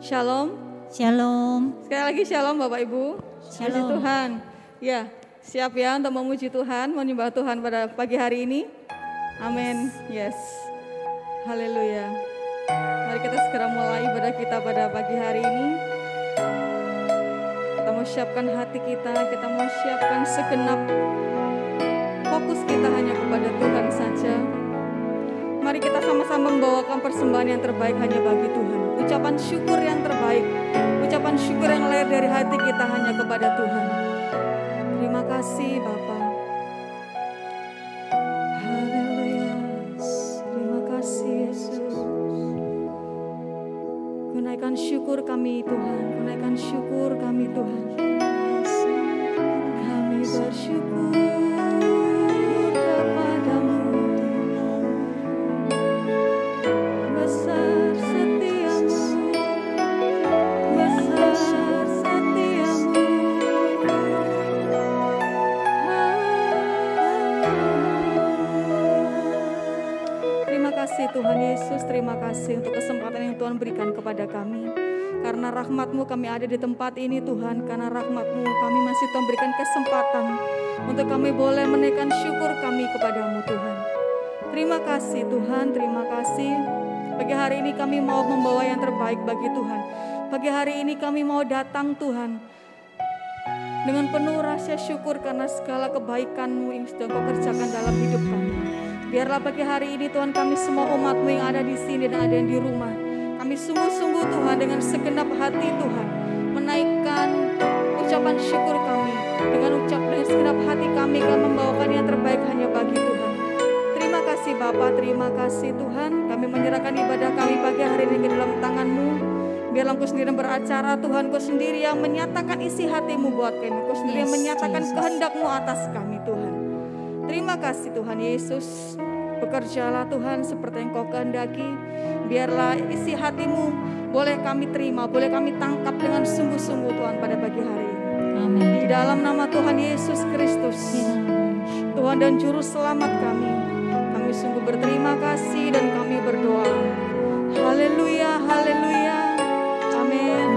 Shalom. Shalom. Sekali lagi shalom Bapak Ibu. Shalom. Puji Tuhan. Ya, siap ya untuk memuji Tuhan, menyembah Tuhan pada pagi hari ini. Amin. Yes. Haleluya. Mari kita segera mulai ibadah kita pada pagi hari ini. Kita mau siapkan hati kita mau siapkan segenap fokus kita hanya kepada Tuhan saja. Mari kita sama-sama membawakan persembahan yang terbaik hanya bagi Tuhan. Ucapan syukur yang terbaik, ucapan syukur yang lahir dari hati kita hanya kepada Tuhan. Terima kasih Bapa. Haleluya. Terima kasih Yesus. Kunaikan syukur kami Tuhan, kunaikan syukur kami Tuhan. Kami bersyukur kepadamu. Besar setiamu, besar setiamu. Terima kasih Tuhan Yesus, terima kasih untuk kesempatan yang Tuhan berikan kepada kami. Karena rahmat-Mu kami ada di tempat ini Tuhan, karena rahmat-Mu kami masih Tuhan berikan kesempatan untuk kami boleh menaikkan syukur kami kepadamu Tuhan. Terima kasih Tuhan, terima kasih. Pagi hari ini kami mau membawa yang terbaik bagi Tuhan. Pagi hari ini kami mau datang Tuhan dengan penuh rasa syukur karena segala kebaikan-Mu yang sudah Kau kerjakan dalam hidup kami. Biarlah pagi hari ini Tuhan kami semua umat-Mu yang ada di sini dan ada yang di rumah, kami sungguh-sungguh Tuhan dengan segenap hati Tuhan menaikkan ucapan syukur kami. Dengan segenap hati kami membawakan yang terbaik hanya bagi Tuhan. Terima kasih Bapa, terima kasih Tuhan. Kami menyerahkan ibadah kami pagi hari ini ke dalam tangan-Mu. Biarlah Engkau sendiri yang beracara Tuhan, Engkau sendiri yang menyatakan isi hati-Mu buat kami. Engkau sendiri yang menyatakan kehendak-Mu atas kami Tuhan. Terima kasih Tuhan Yesus. Bekerjalah Tuhan seperti yang Kau kehendaki. Biarlah isi hati-Mu boleh kami terima, boleh kami tangkap dengan sungguh-sungguh Tuhan pada pagi hari ini. Amin. Di dalam nama Tuhan Yesus Kristus, Tuhan dan Juru Selamat kami sungguh berterima kasih dan kami berdoa. Haleluya, haleluya, amin.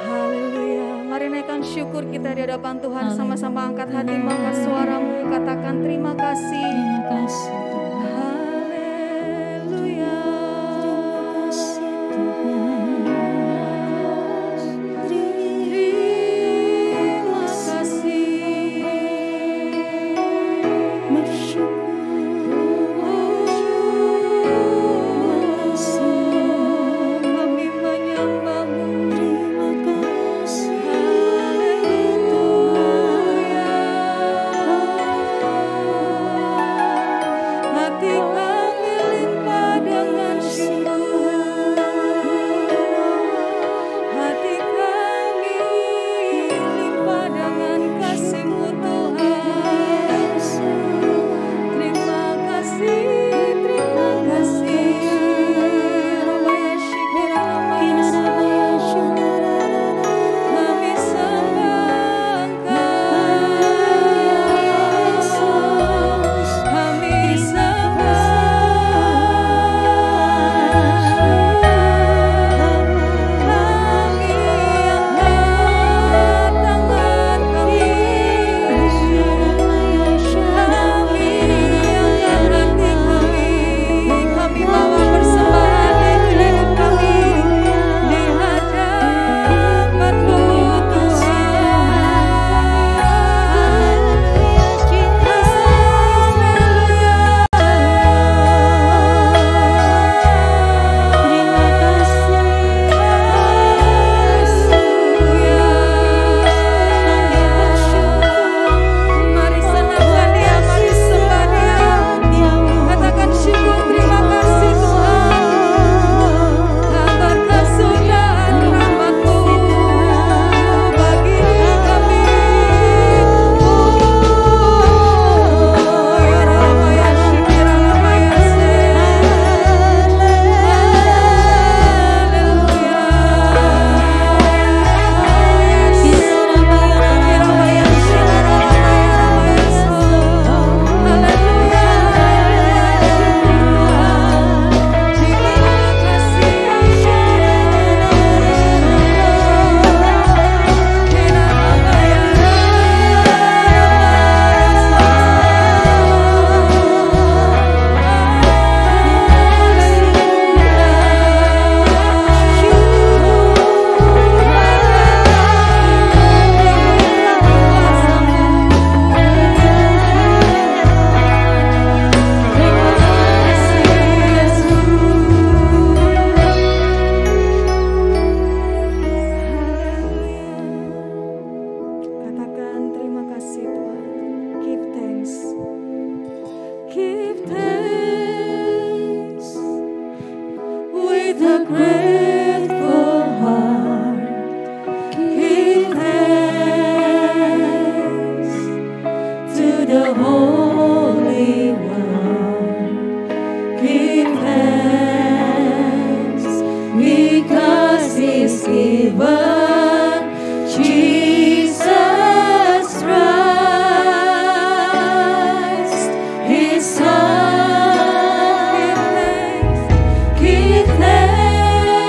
Haleluya. Mari naikkan syukur kita di hadapan Tuhan. Sama-sama angkat hatimu, angkat suaramu, katakan terima kasih. Terima kasih. Haleluya. with a grateful heart, give thanks to the Holy One. Give thanks because He's given Jesus Christ, His Son. Give thanks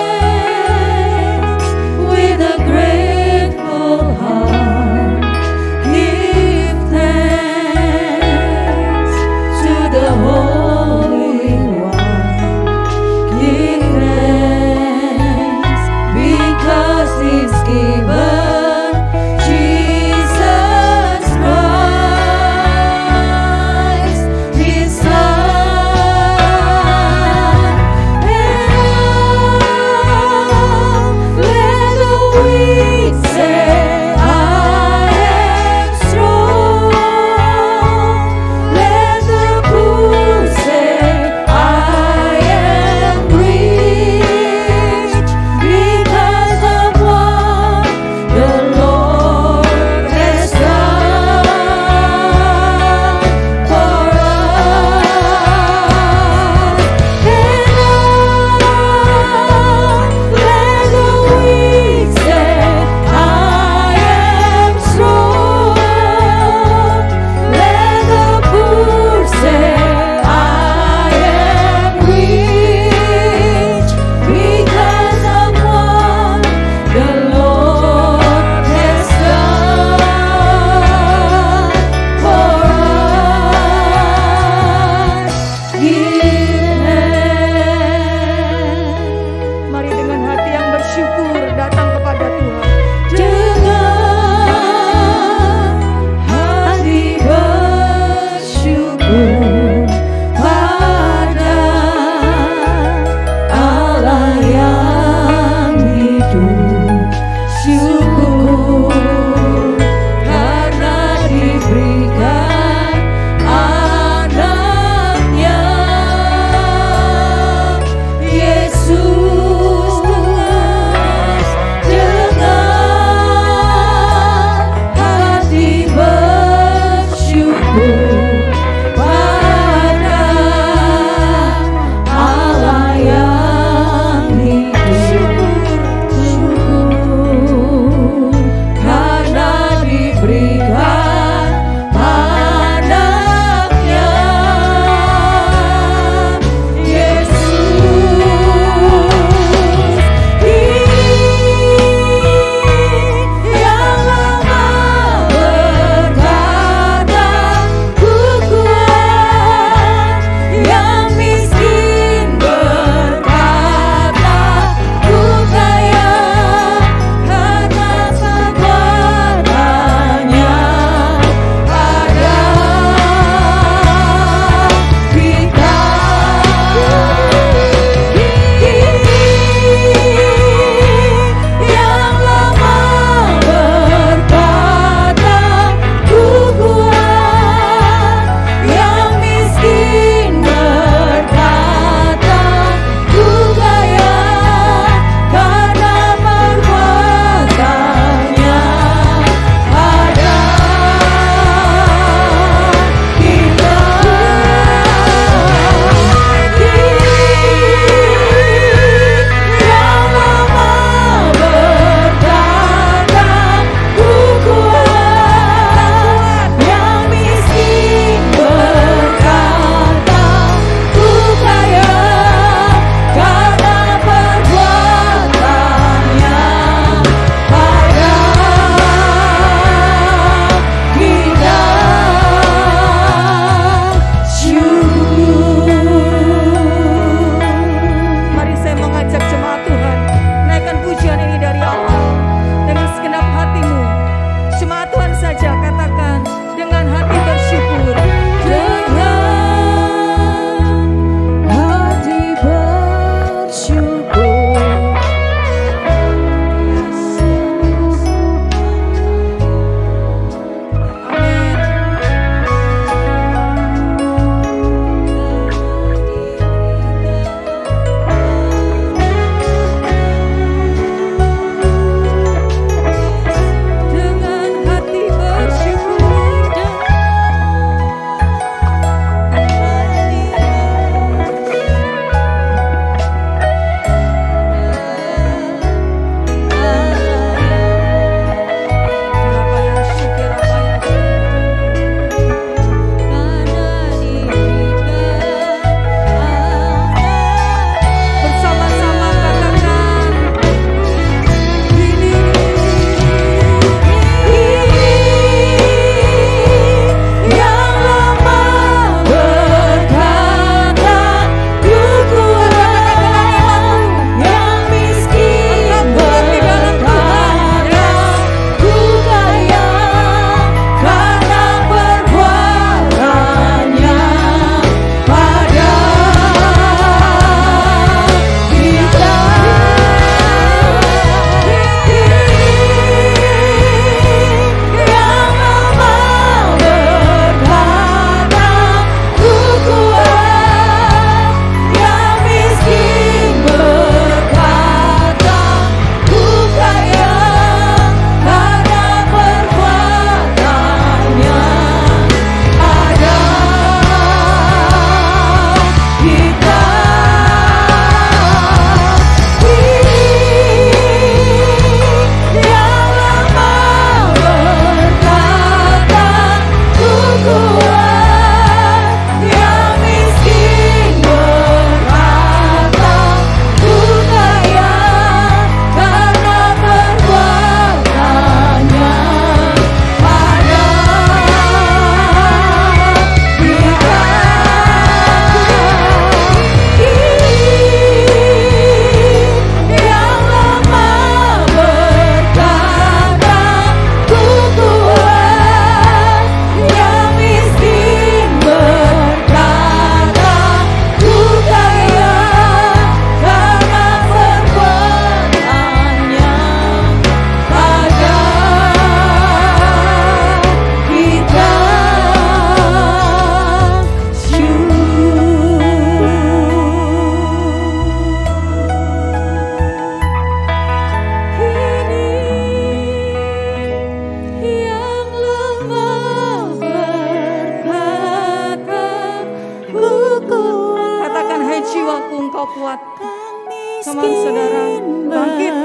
Come on, saudara, bangkit,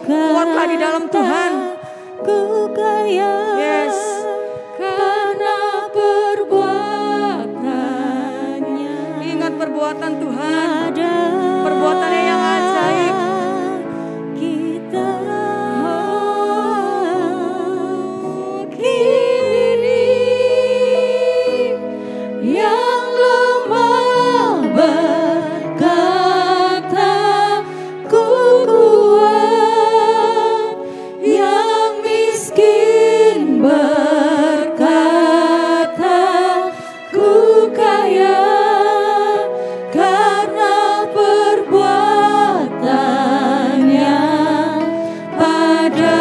kuatlah di dalam Tuhan. Yes, karena perbuatannya. Ingat perbuatan Tuhan, perbuatannya yang ajaib. Kita kini yang lemah berkata ku kuat, yang miskin berkata ku kaya, karena perbuatannya pada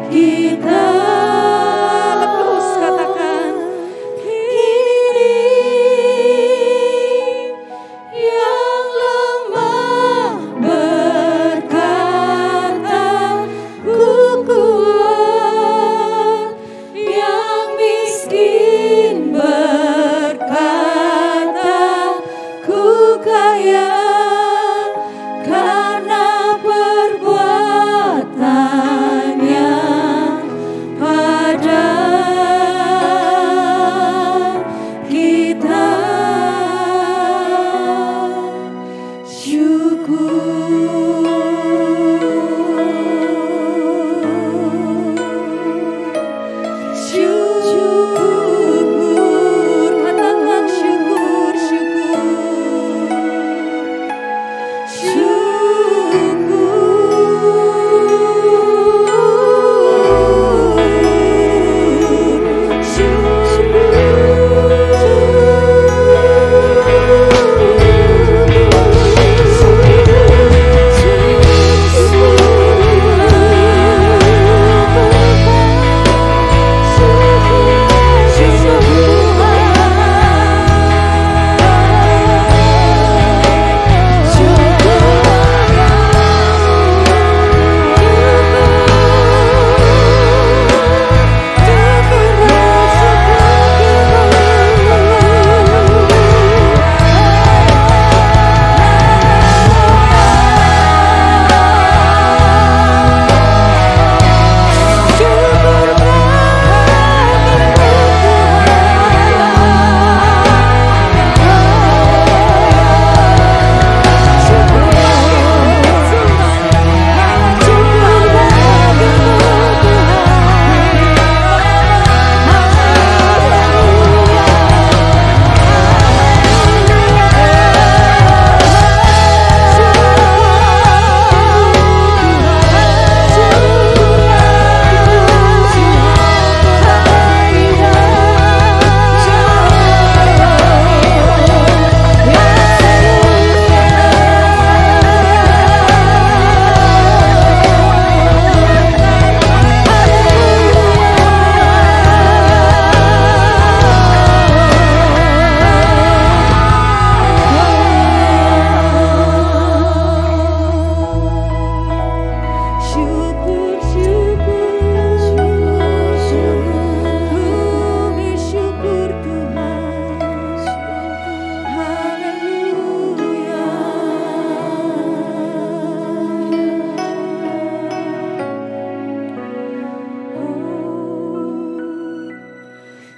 kita. Terus katakan, Kini yang lemah berkata ku kuat, yang miskin berkata ku kaya, karena perbuatannya pada kita. Syukur, katakan syukur,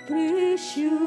Bersyukur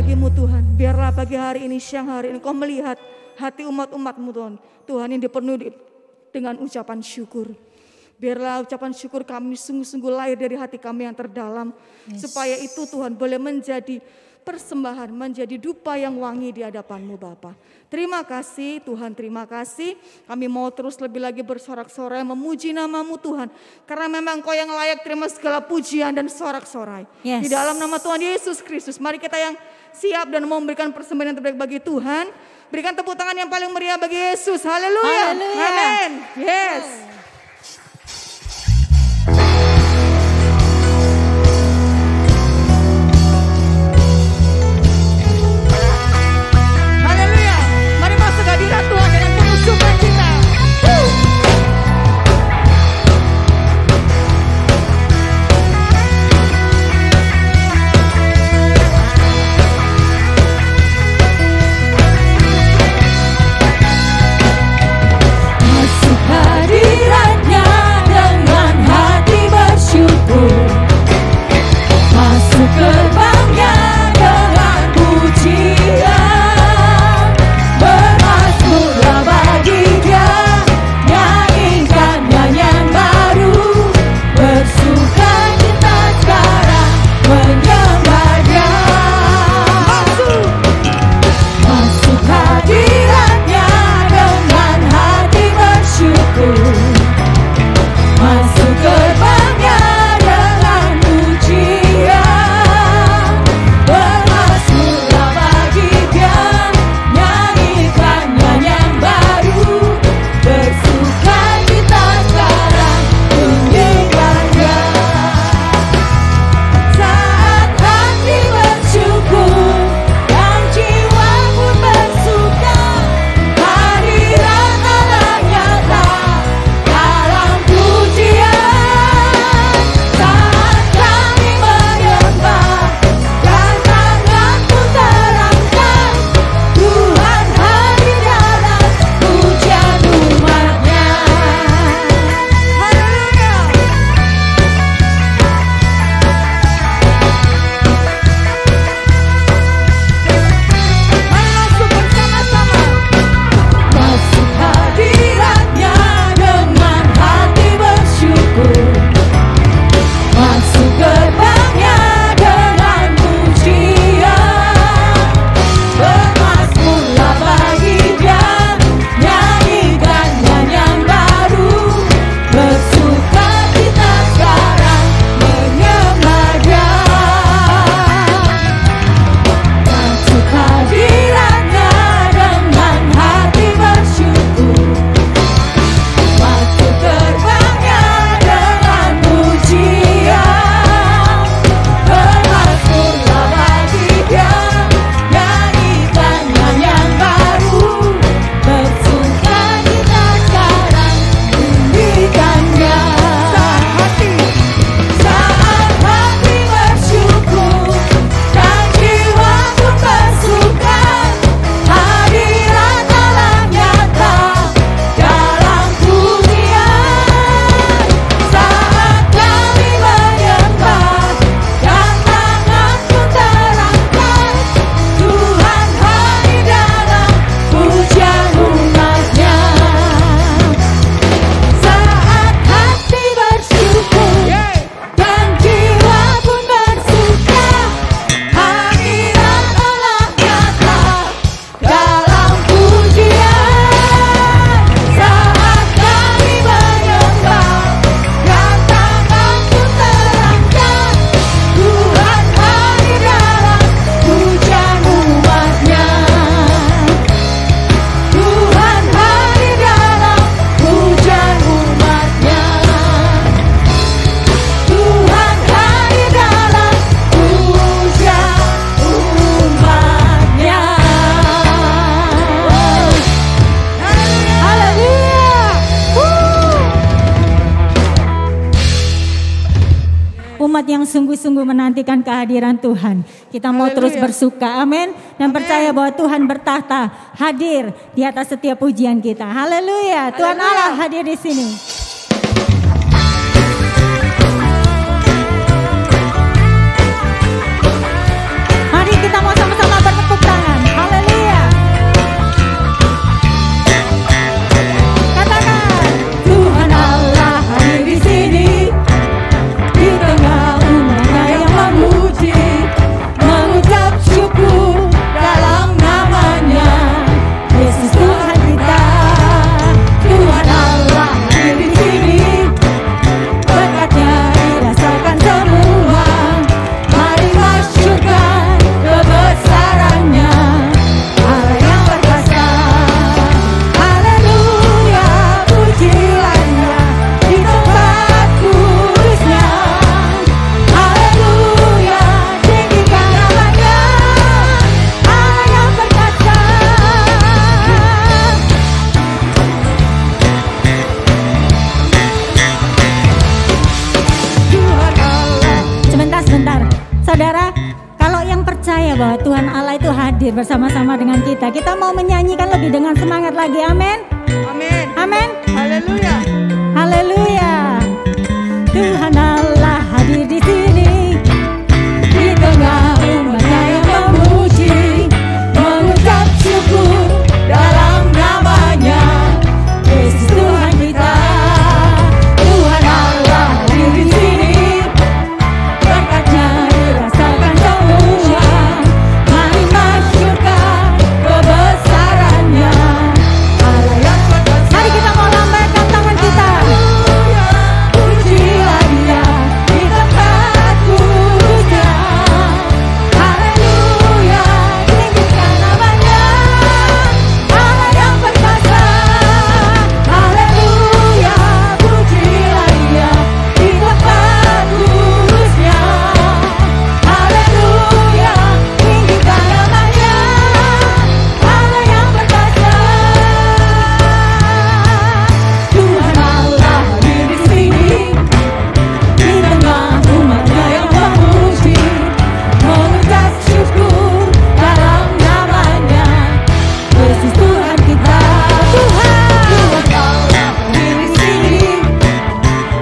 bagimu Tuhan. Biarlah pagi hari ini, siang hari ini Kau melihat hati umat-umatmu Tuhan. Tuhan yang dipenuhi dengan ucapan syukur. Biarlah ucapan syukur kami sungguh-sungguh lahir dari hati kami yang terdalam. Supaya itu Tuhan boleh menjadi persembahan, menjadi dupa yang wangi di hadapan-Mu Bapa. Terima kasih Tuhan, terima kasih. Kami mau terus lebih lagi bersorak-sorai memuji nama-Mu Tuhan. Karena memang Kau yang layak terima segala pujian dan sorak-sorai. Di dalam nama Tuhan Yesus Kristus, mari kita yang siap dan mau memberikan persembahan yang terbaik bagi Tuhan. Berikan tepuk tangan yang paling meriah bagi Yesus. Haleluya. Amin. Yes. Hadirat Tuhan dengan penuh sukacita. Masuk hadiratnya dengan hati bersyukur. Masuk gerbangnya dengan pujian. umat yang sungguh-sungguh menantikan kehadiran Tuhan. Kita mau terus bersuka, amin. Dan percaya bahwa Tuhan bertahta, hadir di atas setiap pujian kita. Haleluya, Tuhan Allah hadir di sini. Mari kita mau sama-sama untuk hadir bersama-sama dengan kita. Kita mau menyanyikan lebih dengan semangat lagi. Amin. Amin. Amin. Haleluya. Haleluya. Tuhan Allah hadir di sini, di tengah umatnya yang memuji, mengucap syukur dalam namanya, Yesus Tuhan kita. Tuhan Allah hadir di sini, berkatnya dirasakan semua. Mari masyurkan kebesarannya, Allah yang berkuasa. Mari kita mau lambaikan tangan kita. Pujilah Dia di tempat kudusnya. Haleluya, tinggikan namanya, Allah yang berkuasa. Haleluya, pujilah Dia di tempat kudusnya. Haleluya, tinggikan namanya, Allah yang berkuasa. Tuhan Allah hadir di sini, di tengah umatnya yang memuji, mengucap syukur dalam namanya, Yesus Tuhan kita. Tuhan Allah hadir di sini,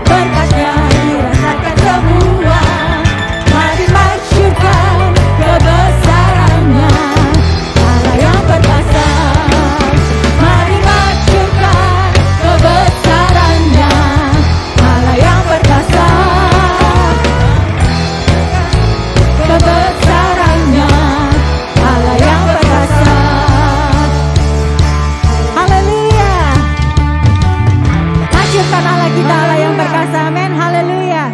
berkatnya dirasakan semua. Mari masyurkan kebesarannya, Allah yang berkuasa. Mari masyurkan kebesarannya, Allah yang berkuasa. Kebesarannya, Allah yang berkuasa. Haleluya. Masyurkan Allah kita, Allah yang berkuasa. Amin. Haleluya.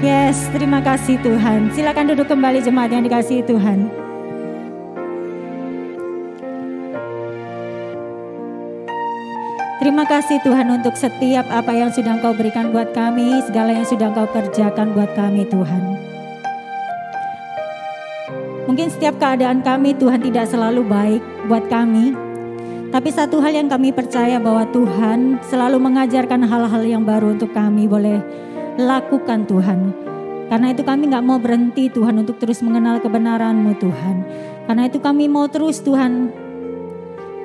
Yes, terima kasih Tuhan. Silakan duduk kembali jemaat yang dikasihi Tuhan. Terima kasih Tuhan untuk setiap apa yang sudah Engkau berikan buat kami, segala yang sudah Engkau kerjakan buat kami Tuhan. Mungkin setiap keadaan kami Tuhan tidak selalu baik buat kami, tapi satu hal yang kami percaya bahwa Tuhan selalu mengajarkan hal-hal yang baru untuk kami boleh lakukan Tuhan. Karena itu kami gak mau berhenti Tuhan untuk terus mengenal kebenaran-Mu Tuhan. Karena itu kami mau terus Tuhan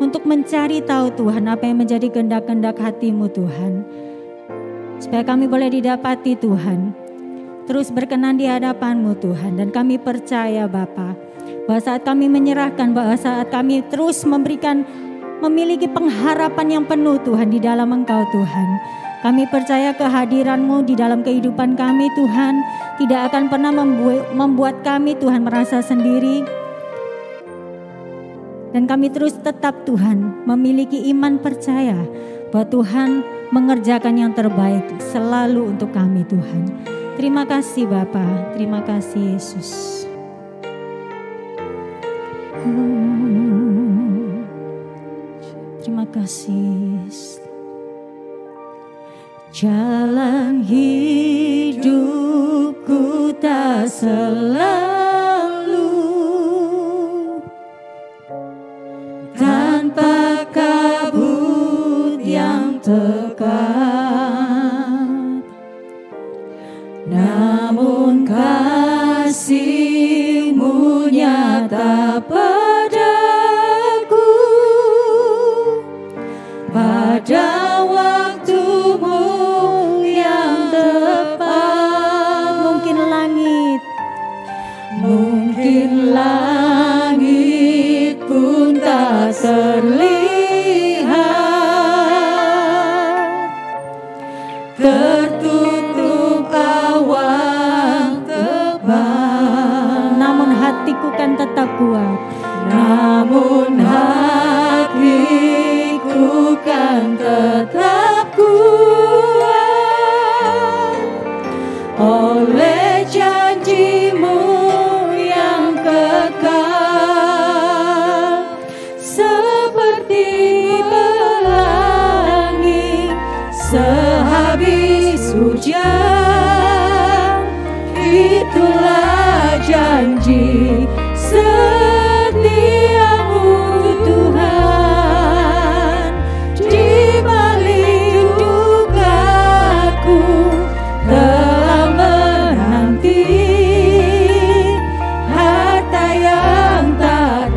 untuk mencari tahu Tuhan apa yang menjadi kehendak-kehendak hati-Mu Tuhan. Supaya kami boleh didapati Tuhan, terus berkenan di hadapan-Mu Tuhan. Dan kami percaya Bapa, bahwa saat kami menyerahkan, bahwa saat kami terus memiliki pengharapan yang penuh Tuhan di dalam Engkau Tuhan. Kami percaya kehadiran-Mu di dalam kehidupan kami Tuhan tidak akan pernah membuat kami Tuhan merasa sendiri. Dan kami terus tetap Tuhan memiliki iman percaya bahwa Tuhan mengerjakan yang terbaik selalu untuk kami Tuhan. Terima kasih Bapa, terima kasih Yesus. Terima kasih. Jalan hidupku tak selalu tanpa kabut yang tekat, namun kasih-Mu nyata padaku pada waktu-Mu yang tepat. Mungkin langit pun tak terlihat, tertutup awan tebal, namun hatiku kan tetap kuat. Namun hatiku kan tetap kuat oleh janji-Mu yang kekal, seperti pelangi sehabis hujan. Itulah janji setia-Mu Tuhan, di balik dukaku telah menanti harta yang tak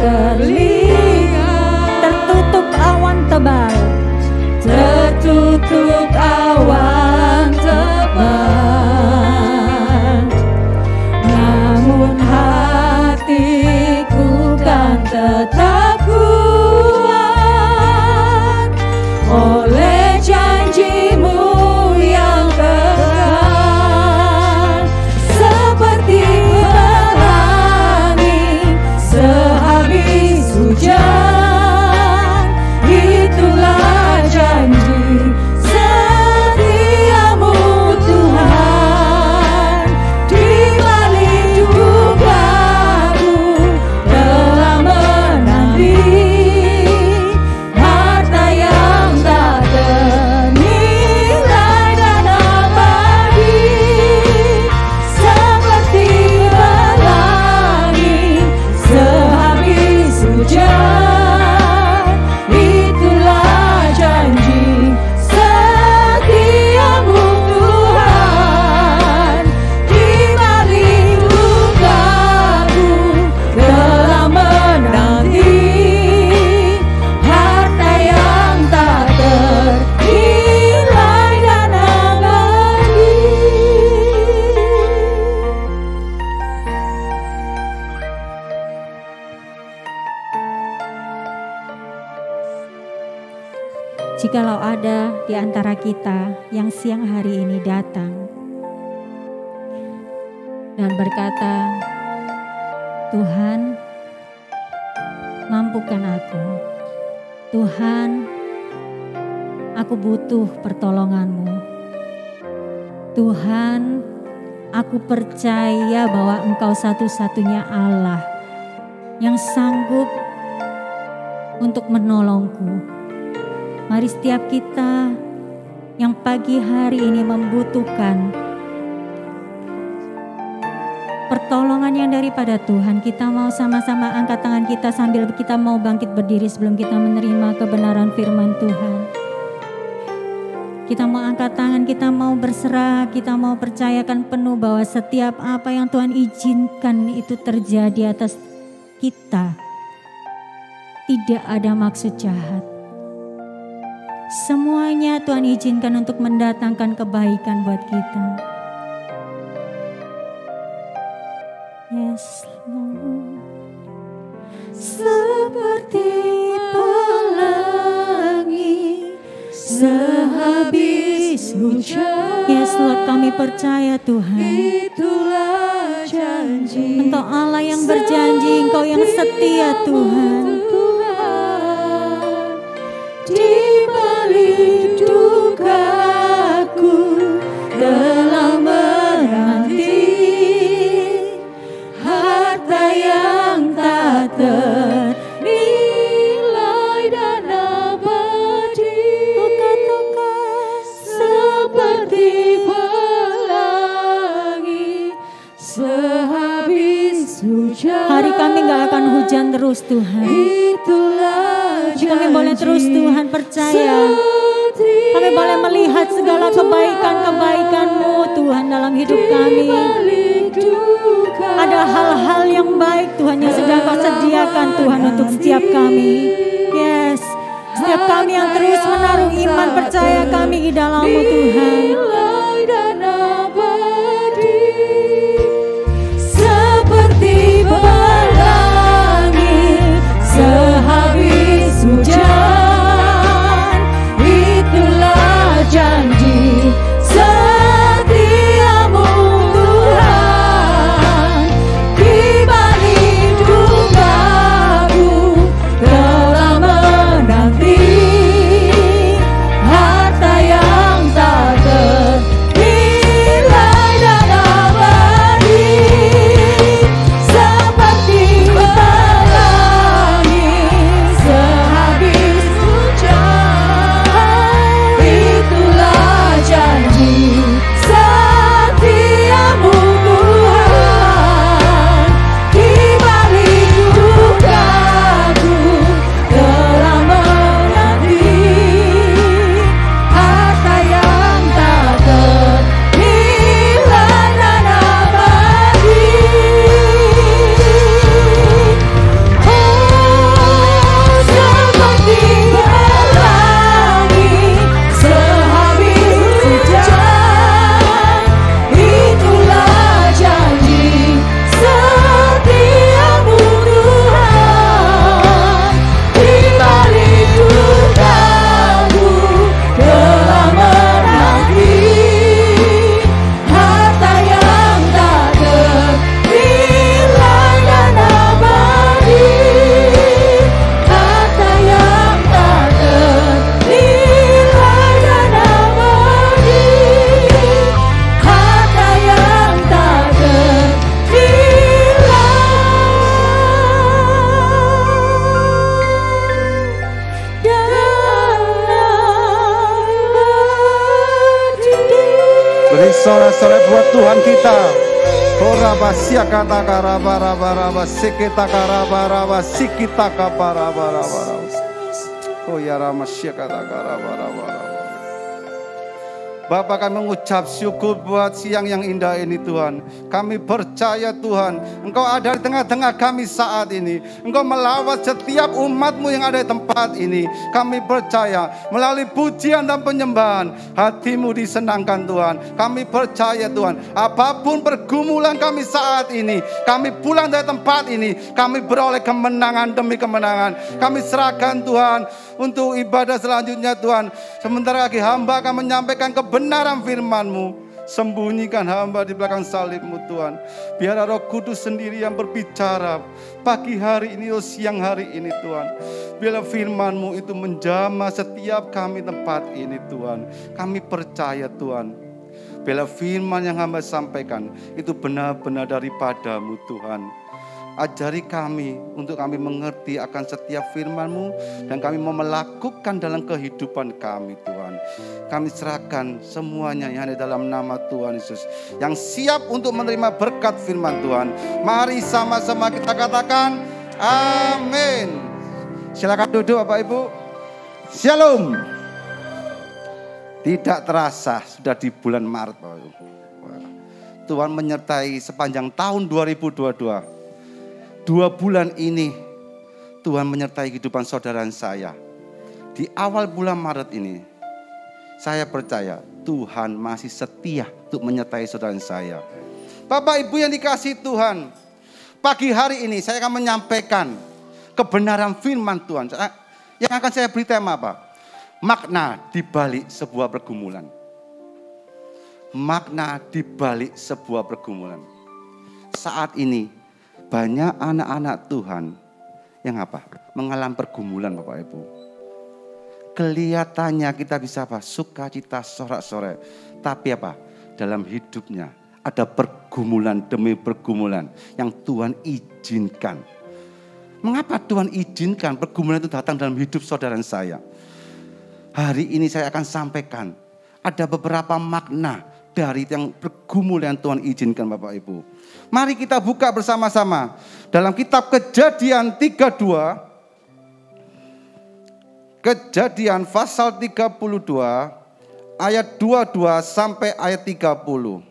terlihat. Tertutup awan tebal, tertutup awan tebal, namun hatiku kan tetap kuat oleh janjimu yang kekal. Seperti pelangi sehabis hujan, itulah janji setiamu Tuhan. Di balik dugaku telah menanti harta yang tak ternilai dan abadi. Seperti pelangi sehabis hujan, itulah janji setiamu Tuhan. Di balik dugaku telah menanti harta yang tak ternilai dan abadi. jikalau ada di antara kita yang siang hari ini datang dan berkata, Tuhan, mampukan aku. Tuhan, aku butuh pertolongan-Mu. Tuhan, aku percaya bahwa Engkau satu-satunya Allah yang sanggup untuk menolongku. Mari setiap kita yang pagi hari ini membutuhkan pertolongan yang daripada Tuhan, kita mau sama-sama angkat tangan kita sambil kita mau bangkit berdiri sebelum kita menerima kebenaran firman Tuhan. Kita mau angkat tangan, kita mau berserah, kita mau percayakan penuh bahwa setiap apa yang Tuhan izinkan itu terjadi atas kita, tidak ada maksud jahat. Semuanya Tuhan izinkan untuk mendatangkan kebaikan buat kita. Yes, Lord. Seperti pelangi sehabis hujan, Yes, Lord, kami percaya Tuhan. itulah janji Engkau Allah yang berjanji, Engkau yang setia Tuhan. Di balik dugaku telah menanti harta yang tak ternilai dan abadi. Seperti pelangi sehabis hujan, Hari kami gak akan hujan terus Tuhan. itulah Kami boleh terus Tuhan percaya. Kami boleh melihat segala kebaikan-kebaikan-Mu Tuhan dalam hidup kami. Ada hal-hal yang baik Tuhan yang sedang Kau sediakan Tuhan untuk setiap kami. Yes, setiap kami yang terus menaruh iman percaya kami di dalam-Mu Tuhan. Seperti pelangi sehabis hujan, itulah janji setiamu Tuhan. Di balik dugaku telah menanti harta yang tak ternilai sorak-sorai buat Tuhan kita. Koraba siakata karaba raba raba sikita karaba raba sikita kaparaba raba raba. Oh ya rama siakata karaba raba raba. Bapak, kami mengucap syukur buat siang yang indah ini Tuhan. Kami percaya Tuhan, Engkau ada di tengah-tengah kami saat ini. Engkau melawat setiap umat-Mu yang ada di tempat ini. Kami percaya melalui pujian dan penyembahan hati-Mu disenangkan Tuhan. Kami percaya Tuhan, apapun pergumulan kami saat ini, kami pulang dari tempat ini, kami beroleh kemenangan demi kemenangan. Kami serahkan Tuhan untuk ibadah selanjutnya Tuhan. Sementara lagi hamba akan menyampaikan kebenaran firman-Mu. Sembunyikan hamba di belakang salib-Mu Tuhan. Biar Roh Kudus sendiri yang berbicara pagi hari ini, siang hari ini Tuhan. Biarlah firman-Mu itu menjamah setiap kami tempat ini Tuhan. Kami percaya Tuhan, biarlah firman yang hamba sampaikan itu benar-benar daripada-Mu Tuhan. Ajari kami untuk kami mengerti akan setiap firman-Mu dan kami mau melakukan dalam kehidupan kami Tuhan. Kami serahkan semuanya yang ada dalam nama Tuhan Yesus, yang siap untuk menerima berkat firman Tuhan. Mari sama-sama kita katakan amin. Silakan duduk Bapak Ibu. Shalom. Tidak terasa sudah di bulan Maret Bapak Ibu. Tuhan menyertai sepanjang tahun 2022. 2 bulan ini Tuhan menyertai kehidupan saudara saya. Di awal bulan Maret ini, saya percaya Tuhan masih setia untuk menyertai saudara saya. Bapak Ibu yang dikasihi Tuhan, pagi hari ini saya akan menyampaikan kebenaran firman Tuhan. Yang akan saya beri tema apa? Makna di balik sebuah pergumulan. Makna di balik sebuah pergumulan. Saat ini banyak anak-anak Tuhan yang apa? Mengalami pergumulan Bapak Ibu. Kelihatannya kita bisa apa? Sukacita, sorak-sorai. Tapi apa? Dalam hidupnya ada pergumulan demi pergumulan yang Tuhan izinkan. Mengapa Tuhan izinkan pergumulan itu datang dalam hidup saudara saya? Hari ini saya akan sampaikan ada beberapa makna dari yang pergumulan yang Tuhan izinkan Bapak Ibu. Mari kita buka bersama-sama dalam kitab Kejadian 32. Kejadian pasal 32 ayat 22 sampai ayat 30.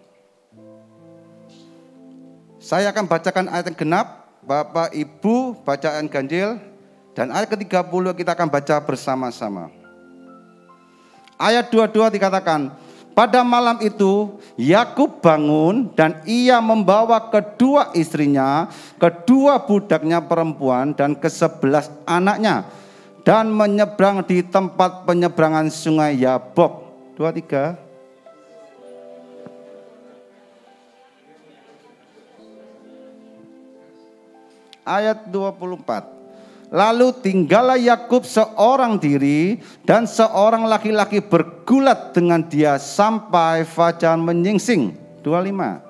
Saya akan bacakan ayat yang genap, Bapak Ibu bacaan ganjil, dan ayat ke-30 kita akan baca bersama-sama. Ayat 22 dikatakan, pada malam itu Yakub bangun dan ia membawa kedua istrinya, kedua budaknya perempuan dan ke-11 anaknya dan menyeberang di tempat penyeberangan sungai Yabok. 23. Ayat 24. Lalu tinggallah Yakub seorang diri dan seorang laki-laki bergulat dengan dia sampai fajar menyingsing. 25.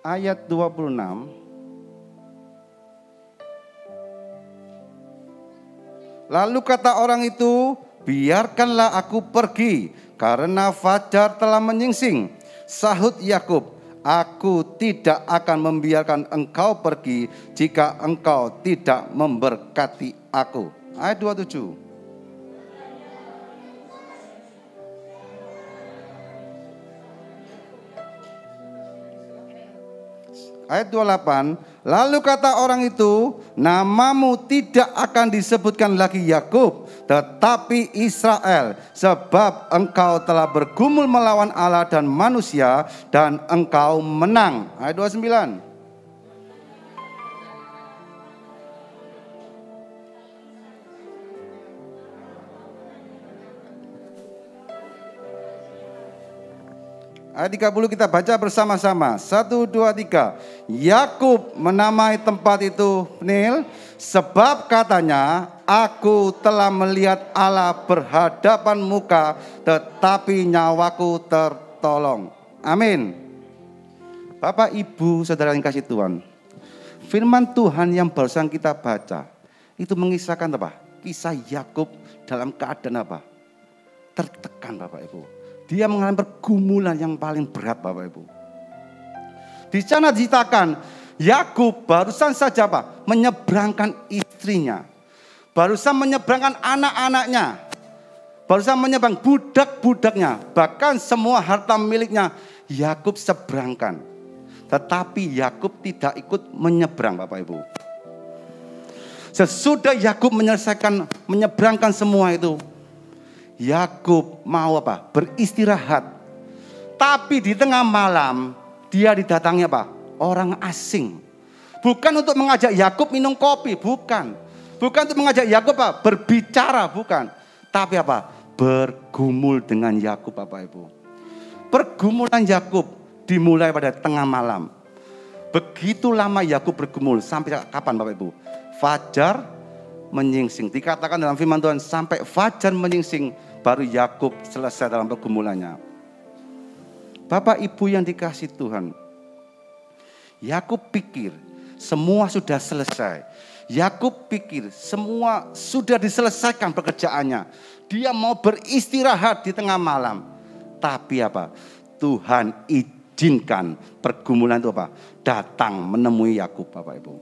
Ayat 26. Lalu kata orang itu, biarkanlah aku pergi karena fajar telah menyingsing. Sahut Yakub, aku tidak akan membiarkan engkau pergi jika engkau tidak memberkati aku. Ayat 27. Ayat 28, lalu kata orang itu, namamu tidak akan disebutkan lagi Yakub, tetapi Israel, sebab engkau telah bergumul melawan Allah dan manusia, dan engkau menang. Ayat 29. Ayat 30 kita baca bersama-sama. 1, 2, 3. Yakub menamai tempat itu Peniel, sebab katanya, aku telah melihat Allah berhadapan muka, tetapi nyawaku tertolong. Amin. Bapak, Ibu, Saudara yang kasih Tuhan, firman Tuhan yang barusan kita baca itu mengisahkan apa? Kisah Yakub dalam keadaan apa? Tertekan, Bapak Ibu. Dia mengalami pergumulan yang paling berat, Bapak Ibu. Di sana diceritakan Yakub barusan saja apa? Menyeberangkan istrinya. Barusan menyeberangkan anak-anaknya. Barusan menyeberang budak-budaknya. Bahkan semua harta miliknya Yakub seberangkan. Tetapi Yakub tidak ikut menyeberang, Bapak Ibu. Sesudah Yakub menyeberangkan semua itu, Yakub mau apa? Beristirahat. Tapi di tengah malam dia didatangi apa? Orang asing. Bukan untuk mengajak Yakub minum kopi, bukan. Bukan untuk mengajak Yakub apa? Berbicara, bukan. Tapi apa? Bergumul dengan Yakub, Bapak Ibu. Pergumulan Yakub dimulai pada tengah malam. Begitu lama Yakub bergumul, sampai kapan, Bapak Ibu? Fajar menyingsing. Dikatakan dalam firman Tuhan, sampai fajar menyingsing baru Yakub selesai dalam pergumulannya. Bapak Ibu yang dikasih Tuhan, Yakub pikir semua sudah selesai. Yakub pikir semua sudah diselesaikan pekerjaannya. Dia mau beristirahat di tengah malam. Tapi apa? Tuhan izinkan pergumulan itu apa? Datang menemui Yakub, Bapak Ibu.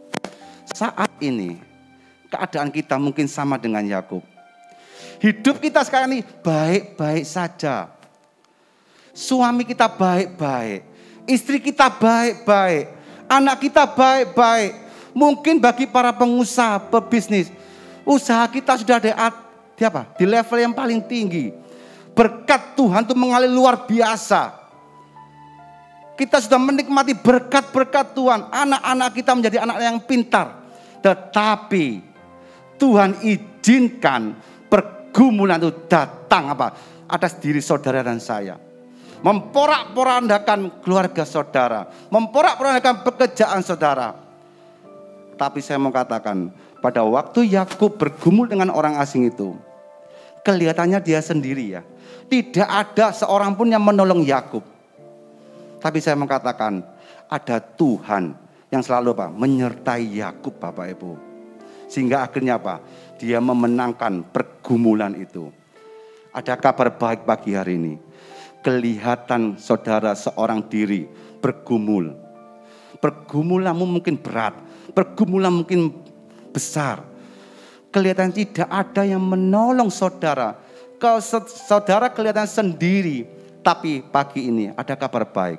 Saat ini keadaan kita mungkin sama dengan Yakub. Hidup kita sekarang ini baik-baik saja. Suami kita baik-baik, istri kita baik-baik, anak kita baik-baik. Mungkin bagi para pengusaha, pebisnis, usaha kita sudah di level yang paling tinggi. Berkat Tuhan itu mengalir luar biasa. Kita sudah menikmati berkat-berkat Tuhan. Anak-anak kita menjadi anak yang pintar. Tetapi Tuhan izinkan pergumulan itu datang apa? Atas diri saudara dan saya. Memporak-porandakan keluarga saudara. Memporak-porandakan pekerjaan saudara. Tapi saya mau katakan, pada waktu Yakub bergumul dengan orang asing itu, kelihatannya dia sendiri ya. Tidak ada seorang pun yang menolong Yakub. Tapi saya mau katakan, ada Tuhan yang selalu apa? Menyertai Yakub, Bapak Ibu. Sehingga akhirnya apa? Dia memenangkan pergumulan itu. Ada kabar baik pagi hari ini. Kelihatan saudara seorang diri bergumul. Pergumulanmu mungkin berat. Pergumulan mungkin besar. Kelihatan tidak ada yang menolong saudara. Kalau saudara kelihatan sendiri. Tapi pagi ini ada kabar baik.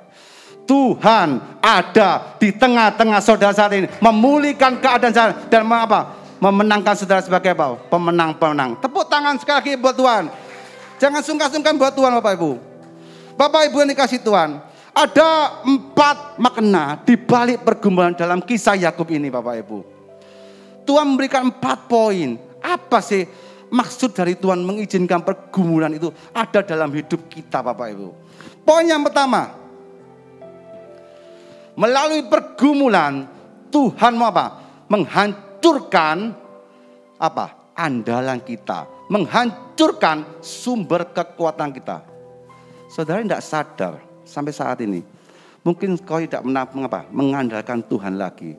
Tuhan ada di tengah-tengah saudara saat ini. Memulihkan keadaan saudara. Dan memenangkan saudara sebagai apa? Pemenang-pemenang. Tepuk tangan sekali lagi buat Tuhan. Jangan sungkan-sungkan buat Tuhan, Bapak Ibu. Bapak Ibu yang dikasih Tuhan. Ada 4 makna di balik pergumulan dalam kisah Yakub ini, Bapak Ibu. Tuhan memberikan 4 poin. Apa sih maksud dari Tuhan mengizinkan pergumulan itu ada dalam hidup kita, Bapak Ibu? Poin yang pertama, melalui pergumulan Tuhan mau apa? Menghancurkan apa? Andalan kita, menghancurkan sumber kekuatan kita. Saudara tidak sadar sampai saat ini, mungkin kau tidak mengandalkan Tuhan lagi.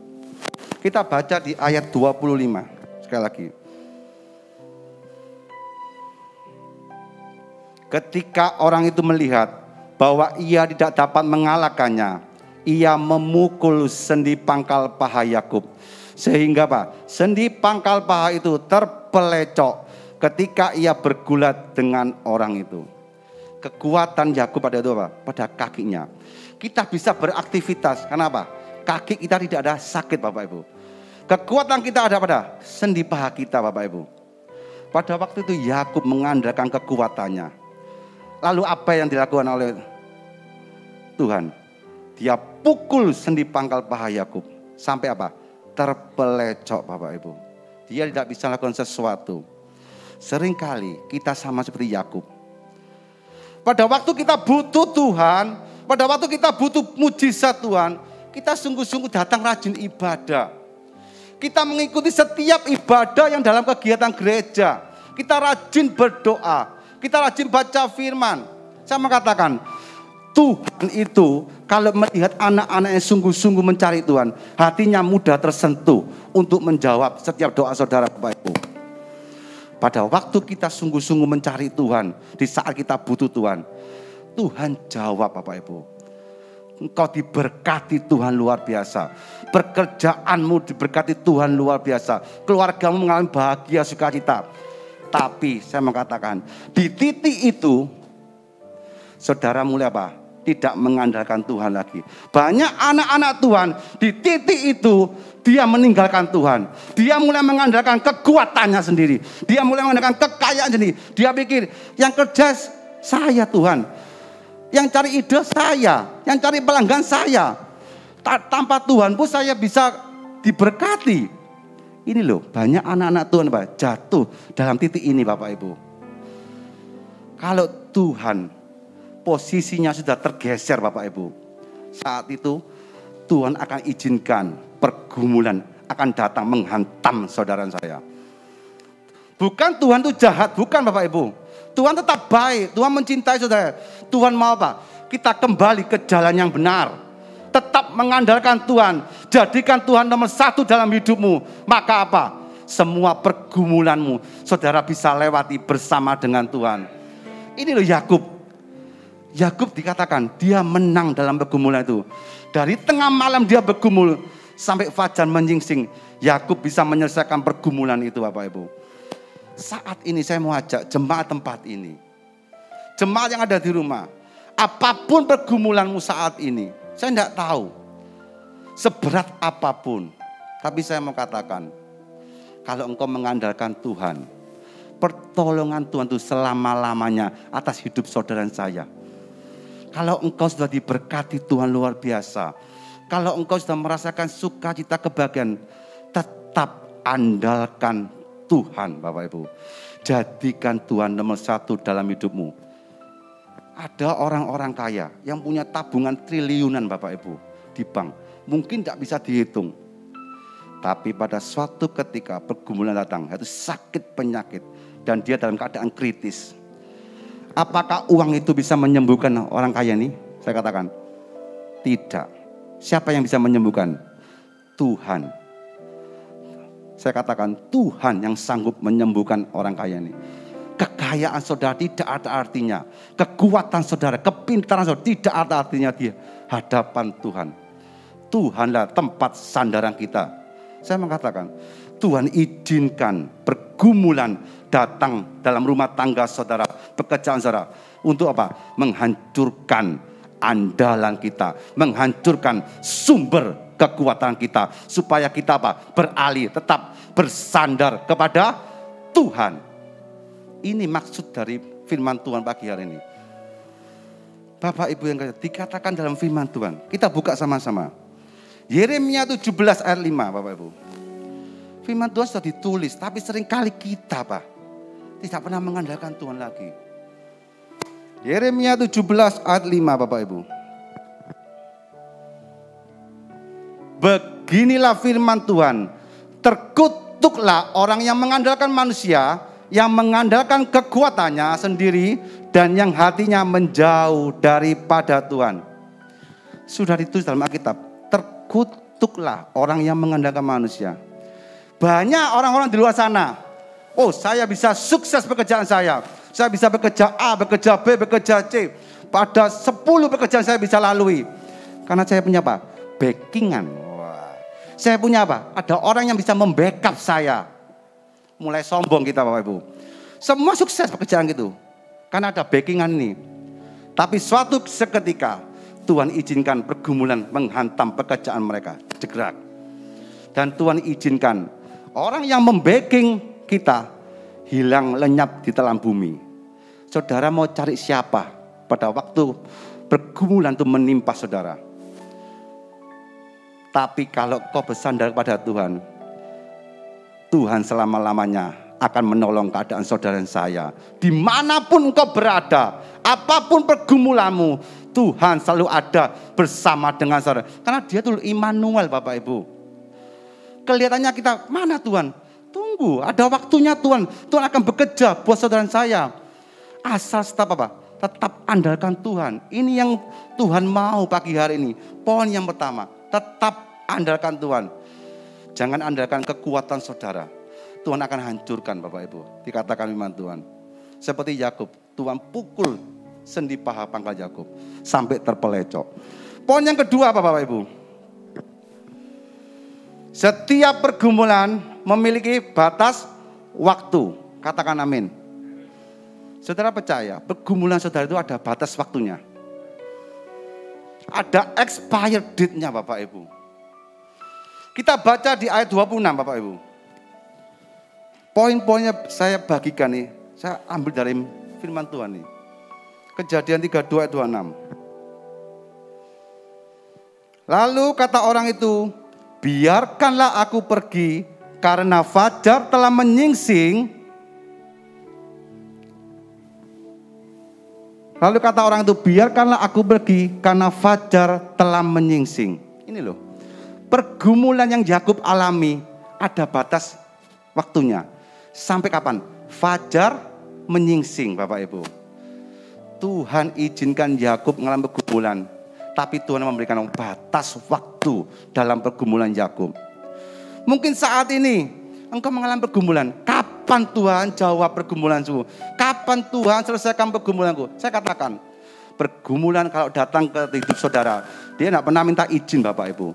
Kita baca di ayat 25 sekali lagi. Ketika orang itu melihat bahwa ia tidak dapat mengalahkannya, ia memukul sendi pangkal paha Yakub. Sehingga sendi pangkal paha itu terpelecok ketika ia bergulat dengan orang itu. Kekuatan Yakub pada itu pada kakinya. Kita bisa beraktivitas. Kenapa? Kaki kita tidak ada sakit, Bapak Ibu. Kekuatan kita ada pada sendi paha kita, Bapak Ibu. Pada waktu itu Yakub mengandalkan kekuatannya. Lalu apa yang dilakukan oleh Tuhan? Dia pukul sendi pangkal paha Yakub sampai apa? Terpelecok, Bapak Ibu. Dia tidak bisa lakukan sesuatu. Seringkali kita sama seperti Yakub. Pada waktu kita butuh Tuhan, pada waktu kita butuh mujizat Tuhan, kita sungguh-sungguh datang rajin ibadah. Kita mengikuti setiap ibadah yang dalam kegiatan gereja. Kita rajin berdoa. Kita rajin baca firman. Saya mengatakan, Tuhan itu kalau melihat anak-anak yang sungguh-sungguh mencari Tuhan, hatinya mudah tersentuh untuk menjawab setiap doa saudara Bapak Ibu. Pada waktu kita sungguh-sungguh mencari Tuhan, di saat kita butuh Tuhan, Tuhan jawab Bapak Ibu. Engkau diberkati Tuhan luar biasa. Pekerjaanmu diberkati Tuhan luar biasa. Keluargamu mengalami bahagia, sukacita. Tapi saya mengatakan, di titik itu, saudara mulai apa? Tidak mengandalkan Tuhan lagi. Banyak anak-anak Tuhan di titik itu dia meninggalkan Tuhan. Dia mulai mengandalkan kekuatannya sendiri. Dia mulai mengandalkan kekayaan sendiri. Dia pikir yang kerja saya Tuhan. Yang cari ide saya. Yang cari pelanggan saya. Tanpa Tuhan pun saya bisa diberkati. Ini loh banyak anak-anak Tuhan Pak, jatuh dalam titik ini Bapak Ibu. Kalau Tuhan posisinya sudah tergeser Bapak Ibu, saat itu Tuhan akan izinkan pergumulan akan datang menghantam saudara saya. Bukan Tuhan itu jahat, bukan Bapak Ibu. Tuhan tetap baik, Tuhan mencintai saudara. Tuhan mau apa? Kita kembali ke jalan yang benar. Tetap mengandalkan Tuhan. Jadikan Tuhan nomor satu dalam hidupmu. Maka apa? Semua pergumulanmu saudara bisa lewati bersama dengan Tuhan. Ini loh Yakub. Yakub dikatakan dia menang dalam pergumulan itu. Dari tengah malam dia bergumul sampai fajar menyingsing. Yakub bisa menyelesaikan pergumulan itu Bapak Ibu. Saat ini saya mau ajak jemaat tempat ini. Jemaat yang ada di rumah. Apapun pergumulanmu saat ini. Saya tidak tahu. Seberat apapun. Tapi saya mau katakan. Kalau engkau mengandalkan Tuhan. Pertolongan Tuhan itu selama-lamanya atas hidup saudara saya. Kalau engkau sudah diberkati Tuhan luar biasa. Kalau engkau sudah merasakan sukacita kebahagiaan. Tetap andalkan Tuhan Bapak Ibu. Jadikan Tuhan nomor satu dalam hidupmu. Ada orang-orang kaya yang punya tabungan triliunan Bapak Ibu di bank. Mungkin tidak bisa dihitung. Tapi pada suatu ketika pergumulan datang, yaitu sakit penyakit. Dan dia dalam keadaan kritis. Apakah uang itu bisa menyembuhkan orang kaya ini? Saya katakan, tidak. Siapa yang bisa menyembuhkan? Tuhan. Saya katakan Tuhan yang sanggup menyembuhkan orang kaya ini. Kekayaan saudara tidak ada artinya. Kekuatan saudara, kepintaran saudara tidak ada artinya di hadapan Tuhan. Tuhanlah tempat sandaran kita. Saya mengatakan Tuhan izinkan pergumulan datang dalam rumah tangga saudara, pekerjaan saudara. Untuk apa? Menghancurkan andalan kita. Menghancurkan sumber kekuatan kita, supaya kita apa? Beralih, tetap bersandar kepada Tuhan. Ini maksud dari firman Tuhan pagi hari ini. Bapak Ibu yang dikatakan dalam firman Tuhan, kita buka sama-sama. Yeremia 17 ayat 5 Bapak Ibu. Firman Tuhan sudah ditulis, tapi seringkali kita Pak tidak pernah mengandalkan Tuhan lagi. Yeremia 17 ayat 5 Bapak Ibu. Beginilah firman Tuhan, terkutuklah orang yang mengandalkan manusia, yang mengandalkan kekuatannya sendiri, dan yang hatinya menjauh daripada Tuhan. Sudah ditulis dalam Alkitab, terkutuklah orang yang mengandalkan manusia. Banyak orang-orang di luar sana, oh saya bisa sukses pekerjaan saya bisa bekerja A, bekerja B, bekerja C. Pada 10 pekerjaan saya bisa lalui. Karena saya punya apa? Backingan. Saya punya apa? Ada orang yang bisa membackup saya. Mulai sombong kita Bapak Ibu. Semua sukses pekerjaan gitu. Karena ada backingan ini. Tapi suatu seketika Tuhan izinkan pergumulan menghantam pekerjaan mereka. Jegrak. Dan Tuhan izinkan orang yang membacking kita hilang lenyap di telan bumi. Saudara mau cari siapa pada waktu pergumulan itu menimpa saudara? Tapi kalau kau bersandar pada Tuhan, Tuhan selama-lamanya akan menolong keadaan saudara dan saya. Dimanapun engkau berada, apapun pergumulanmu, Tuhan selalu ada bersama dengan saudara. Karena dia itu Immanuel Bapak Ibu. Kelihatannya kita, mana Tuhan? Tunggu, ada waktunya Tuhan. Tuhan akan bekerja buat saudara dan saya. Asal tetap apa? Tetap andalkan Tuhan. Ini yang Tuhan mau pagi hari ini. Poin yang pertama, tetap andalkan Tuhan. Jangan andalkan kekuatan saudara. Tuhan akan hancurkan Bapak Ibu. Dikatakan firman Tuhan. Seperti Yakub, Tuhan pukul sendi paha pangkal Yakub sampai terpelecok. Poin yang kedua apa Bapak Ibu? Setiap pergumulan memiliki batas waktu. Katakan amin. Saudara percaya, pergumulan saudara itu ada batas waktunya. Ada expired date-nya Bapak Ibu. Kita baca di ayat 26 Bapak Ibu. Poin-poinnya saya bagikan nih. Saya ambil dari firman Tuhan nih. Kejadian 32 ayat 26. Lalu kata orang itu, biarkanlah aku pergi karena fajar telah menyingsing. Lalu kata orang itu, biarkanlah aku pergi karena fajar telah menyingsing. Ini loh, pergumulan yang Yakub alami ada batas waktunya. Sampai kapan? Fajar menyingsing Bapak Ibu. Tuhan izinkan Yakub mengalami pergumulan. Tapi Tuhan memberikan batas waktu dalam pergumulan Yakub. Mungkin saat ini engkau mengalami pergumulan. Kapan Tuhan jawab pergumulanku? Kapan Tuhan selesaikan pergumulanku? Saya katakan, pergumulan kalau datang ke hidup saudara, dia tidak pernah minta izin Bapak Ibu.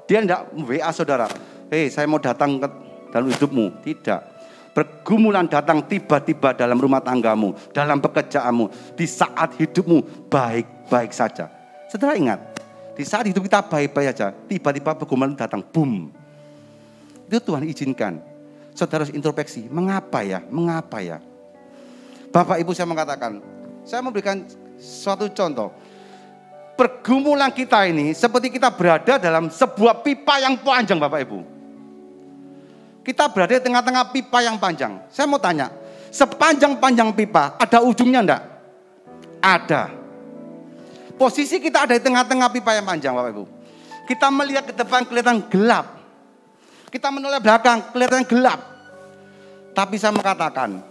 Dia tidak WA saudara, hei saya mau datang ke dalam hidupmu. Tidak. Pergumulan datang tiba-tiba dalam rumah tanggamu, dalam pekerjaanmu, di saat hidupmu baik-baik saja. Saudara ingat, di saat hidup kita baik-baik saja, tiba-tiba pergumulan datang, boom. Itu Tuhan izinkan. Saudara harus introspeksi, mengapa ya? Mengapa ya? Bapak Ibu saya mengatakan, saya memberikan suatu contoh. Pergumulan kita ini seperti kita berada dalam sebuah pipa yang panjang Bapak Ibu. Kita berada di tengah-tengah pipa yang panjang. Saya mau tanya, sepanjang-panjang pipa ada ujungnya enggak? Ada. Posisi kita ada di tengah-tengah pipa yang panjang Bapak Ibu. Kita melihat ke depan kelihatan gelap. Kita menoleh belakang, kelihatan gelap. Tapi saya mengatakan,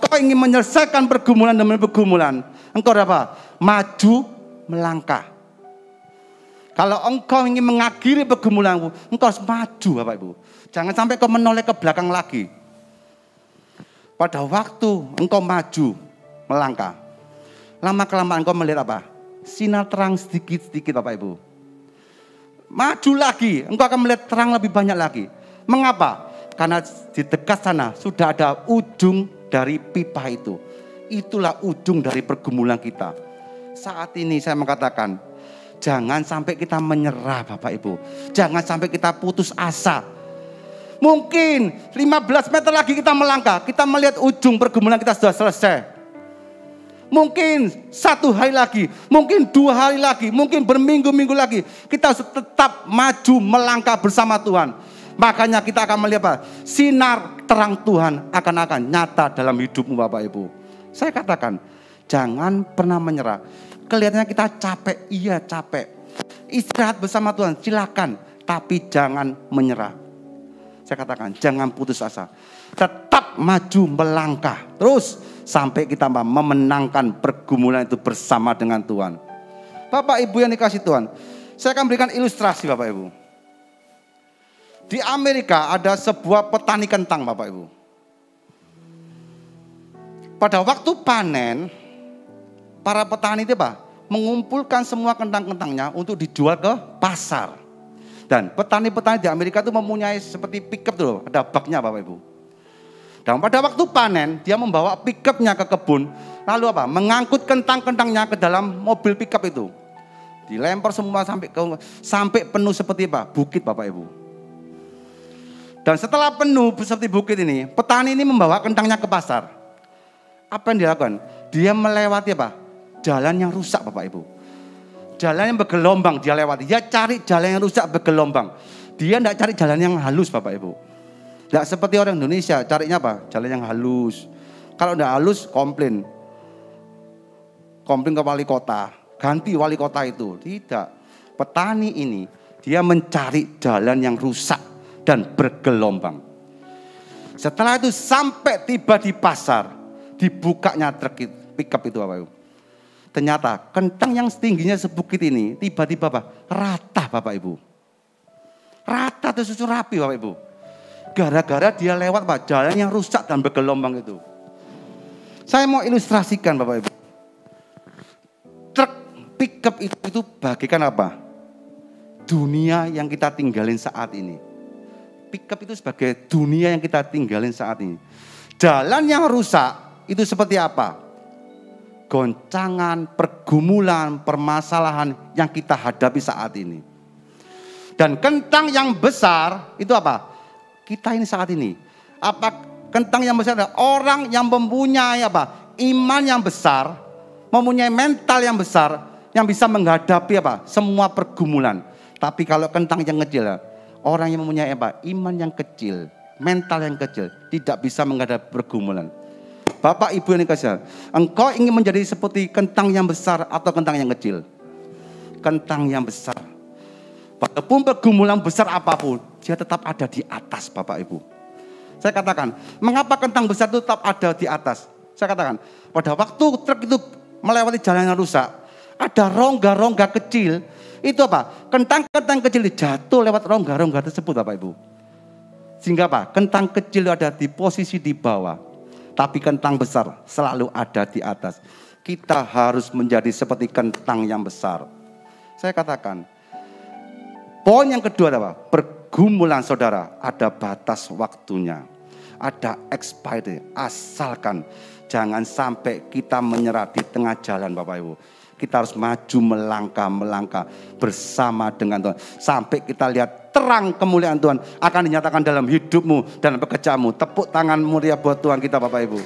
kau ingin menyelesaikan pergumulan demi pergumulan, engkau apa? Maju, melangkah. Kalau engkau ingin mengakhiri pergumulanmu, engkau harus maju Bapak Ibu. Jangan sampai kau menoleh ke belakang lagi. Pada waktu engkau maju, melangkah, lama-kelamaan engkau melihat apa? Sinar terang sedikit-sedikit Bapak Ibu. Maju lagi, engkau akan melihat terang lebih banyak lagi. Mengapa? Karena di dekat sana sudah ada ujung dari pipa itu. Itulah ujung dari pergumulan kita. Saat ini saya mengatakan, jangan sampai kita menyerah Bapak Ibu. Jangan sampai kita putus asa. Mungkin 15 meter lagi kita melangkah, kita melihat ujung pergumulan kita sudah selesai. Mungkin 1 hari lagi, mungkin 2 hari lagi, mungkin berminggu-minggu lagi. Kita harus tetap maju melangkah bersama Tuhan. Makanya kita akan melihat apa? Sinar terang Tuhan akan nyata dalam hidupmu Bapak Ibu. Saya katakan, jangan pernah menyerah. Kelihatannya kita capek, iya capek. Istirahat bersama Tuhan, silakan. Tapi jangan menyerah. Saya katakan, jangan putus asa. Tetap maju melangkah. Terus sampai kita memenangkan pergumulan itu bersama dengan Tuhan. Bapak Ibu yang dikasih Tuhan, saya akan berikan ilustrasi Bapak Ibu. Di Amerika ada sebuah petani kentang Bapak Ibu. Pada waktu panen, para petani itu mengumpulkan semua kentang-kentangnya untuk dijual ke pasar. Dan petani-petani di Amerika itu mempunyai seperti pickup tuh, ada baknya Bapak Ibu. Dan pada waktu panen, dia membawa pickupnya ke kebun. Lalu mengangkut kentang-kentangnya ke dalam mobil pickup itu. Dilempar semua sampai penuh seperti bukit Bapak Ibu. Dan setelah penuh seperti bukit ini, petani ini membawa kentangnya ke pasar. Apa yang dilakukan? Dia melewati jalan yang rusak Bapak Ibu. Jalan yang bergelombang dia lewati. Dia cari jalan yang rusak bergelombang. Dia tidak cari jalan yang halus Bapak Ibu. Tidak seperti orang Indonesia, carinya jalan yang halus. Kalau tidak halus, komplain. Komplain ke wali kota. Ganti wali kota itu. Tidak. Petani ini, dia mencari jalan yang rusak dan bergelombang. Setelah itu sampai tiba di pasar, dibukanya truk pickup itu Bapak Ibu. Ternyata kentang yang tingginya sebukit ini tiba-tiba rata Bapak Ibu. Rata tersusun rapi Bapak Ibu. Gara-gara dia lewat jalan yang rusak dan bergelombang itu. Saya mau ilustrasikan Bapak Ibu. Truk pickup itu bagikan apa? Dunia yang kita tinggalin saat ini. Pickup itu sebagai dunia yang kita tinggalin saat ini. Jalan yang rusak itu seperti apa? Goncangan, pergumulan, permasalahan yang kita hadapi saat ini. Dan kentang yang besar itu apa? Kita ini saat ini. Apa kentang yang besar? Orang yang mempunyai apa? Iman yang besar, mempunyai mental yang besar, yang bisa menghadapi apa? Semua pergumulan. Tapi kalau kentang yang kecil, orang yang mempunyai apa? Iman yang kecil, mental yang kecil, tidak bisa menghadapi pergumulan. Bapak Ibu yang dikasihi, engkau ingin menjadi seperti kentang yang besar atau kentang yang kecil? Kentang yang besar. Walaupun pergumulan besar apapun, dia tetap ada di atas Bapak Ibu. Saya katakan, mengapa kentang besar itu tetap ada di atas? Saya katakan, pada waktu truk itu melewati jalan yang rusak, ada rongga-rongga kecil, itu apa? Kentang-kentang kecil jatuh lewat rongga-rongga tersebut Bapak Ibu. Sehingga apa? Kentang kecil ada di posisi di bawah. Tapi kentang besar selalu ada di atas. Kita harus menjadi seperti kentang yang besar. Saya katakan, poin yang kedua adalah pergumulan saudara ada batas waktunya. Ada expiry. Asalkan jangan sampai kita menyerah di tengah jalan Bapak Ibu. Kita harus maju melangkah bersama dengan Tuhan. Sampai kita lihat terang kemuliaan Tuhan akan dinyatakan dalam hidupmu dan pekerjaanmu. Tepuk tangan mulia buat Tuhan kita Bapak Ibu.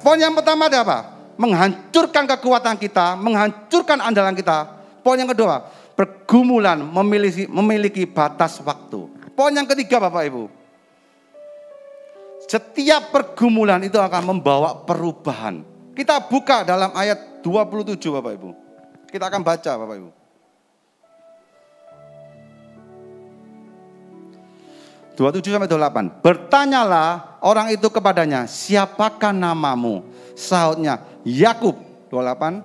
Poin yang pertama ada apa? Menghancurkan kekuatan kita, menghancurkan andalan kita. Poin yang kedua, pergumulan memiliki batas waktu. Poin yang ketiga Bapak Ibu. Setiap pergumulan itu akan membawa perubahan. Kita buka dalam ayat 27 Bapak Ibu. Kita akan baca Bapak Ibu. 27 sampai 28. Bertanyalah orang itu kepadanya, siapakah namamu? Sahutnya, Yakub. 28.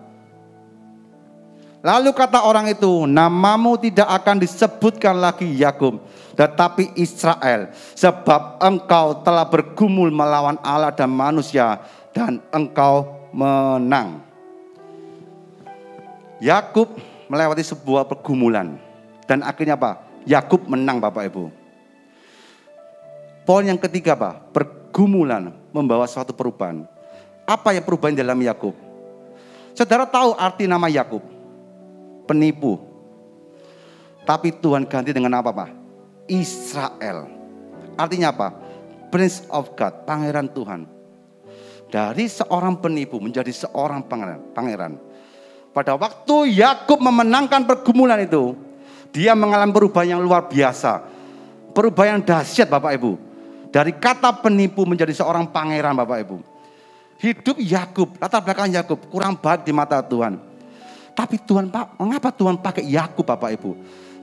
Lalu kata orang itu, namamu tidak akan disebutkan lagi Yakub, tetapi Israel, sebab engkau telah bergumul melawan Allah dan manusia, dan engkau menang. Yakub melewati sebuah pergumulan, dan akhirnya apa? Yakub menang Bapak Ibu. Poin yang ketiga Pak, pergumulan membawa suatu perubahan. Apa yang perubahan dalam Yakub? Saudara tahu arti nama Yakub? Penipu. Tapi Tuhan ganti dengan apa Pak? Israel. Artinya apa? Prince of God, pangeran Tuhan. Dari seorang penipu menjadi seorang pangeran. Pada waktu Yakub memenangkan pergumulan itu, dia mengalami perubahan yang luar biasa. Perubahan yang dahsyat Bapak Ibu. Dari kata penipu menjadi seorang pangeran Bapak Ibu. Hidup Yakub, latar belakang Yakub kurang baik di mata Tuhan. Tapi Tuhan, mengapa Tuhan pakai Yakub Bapak Ibu?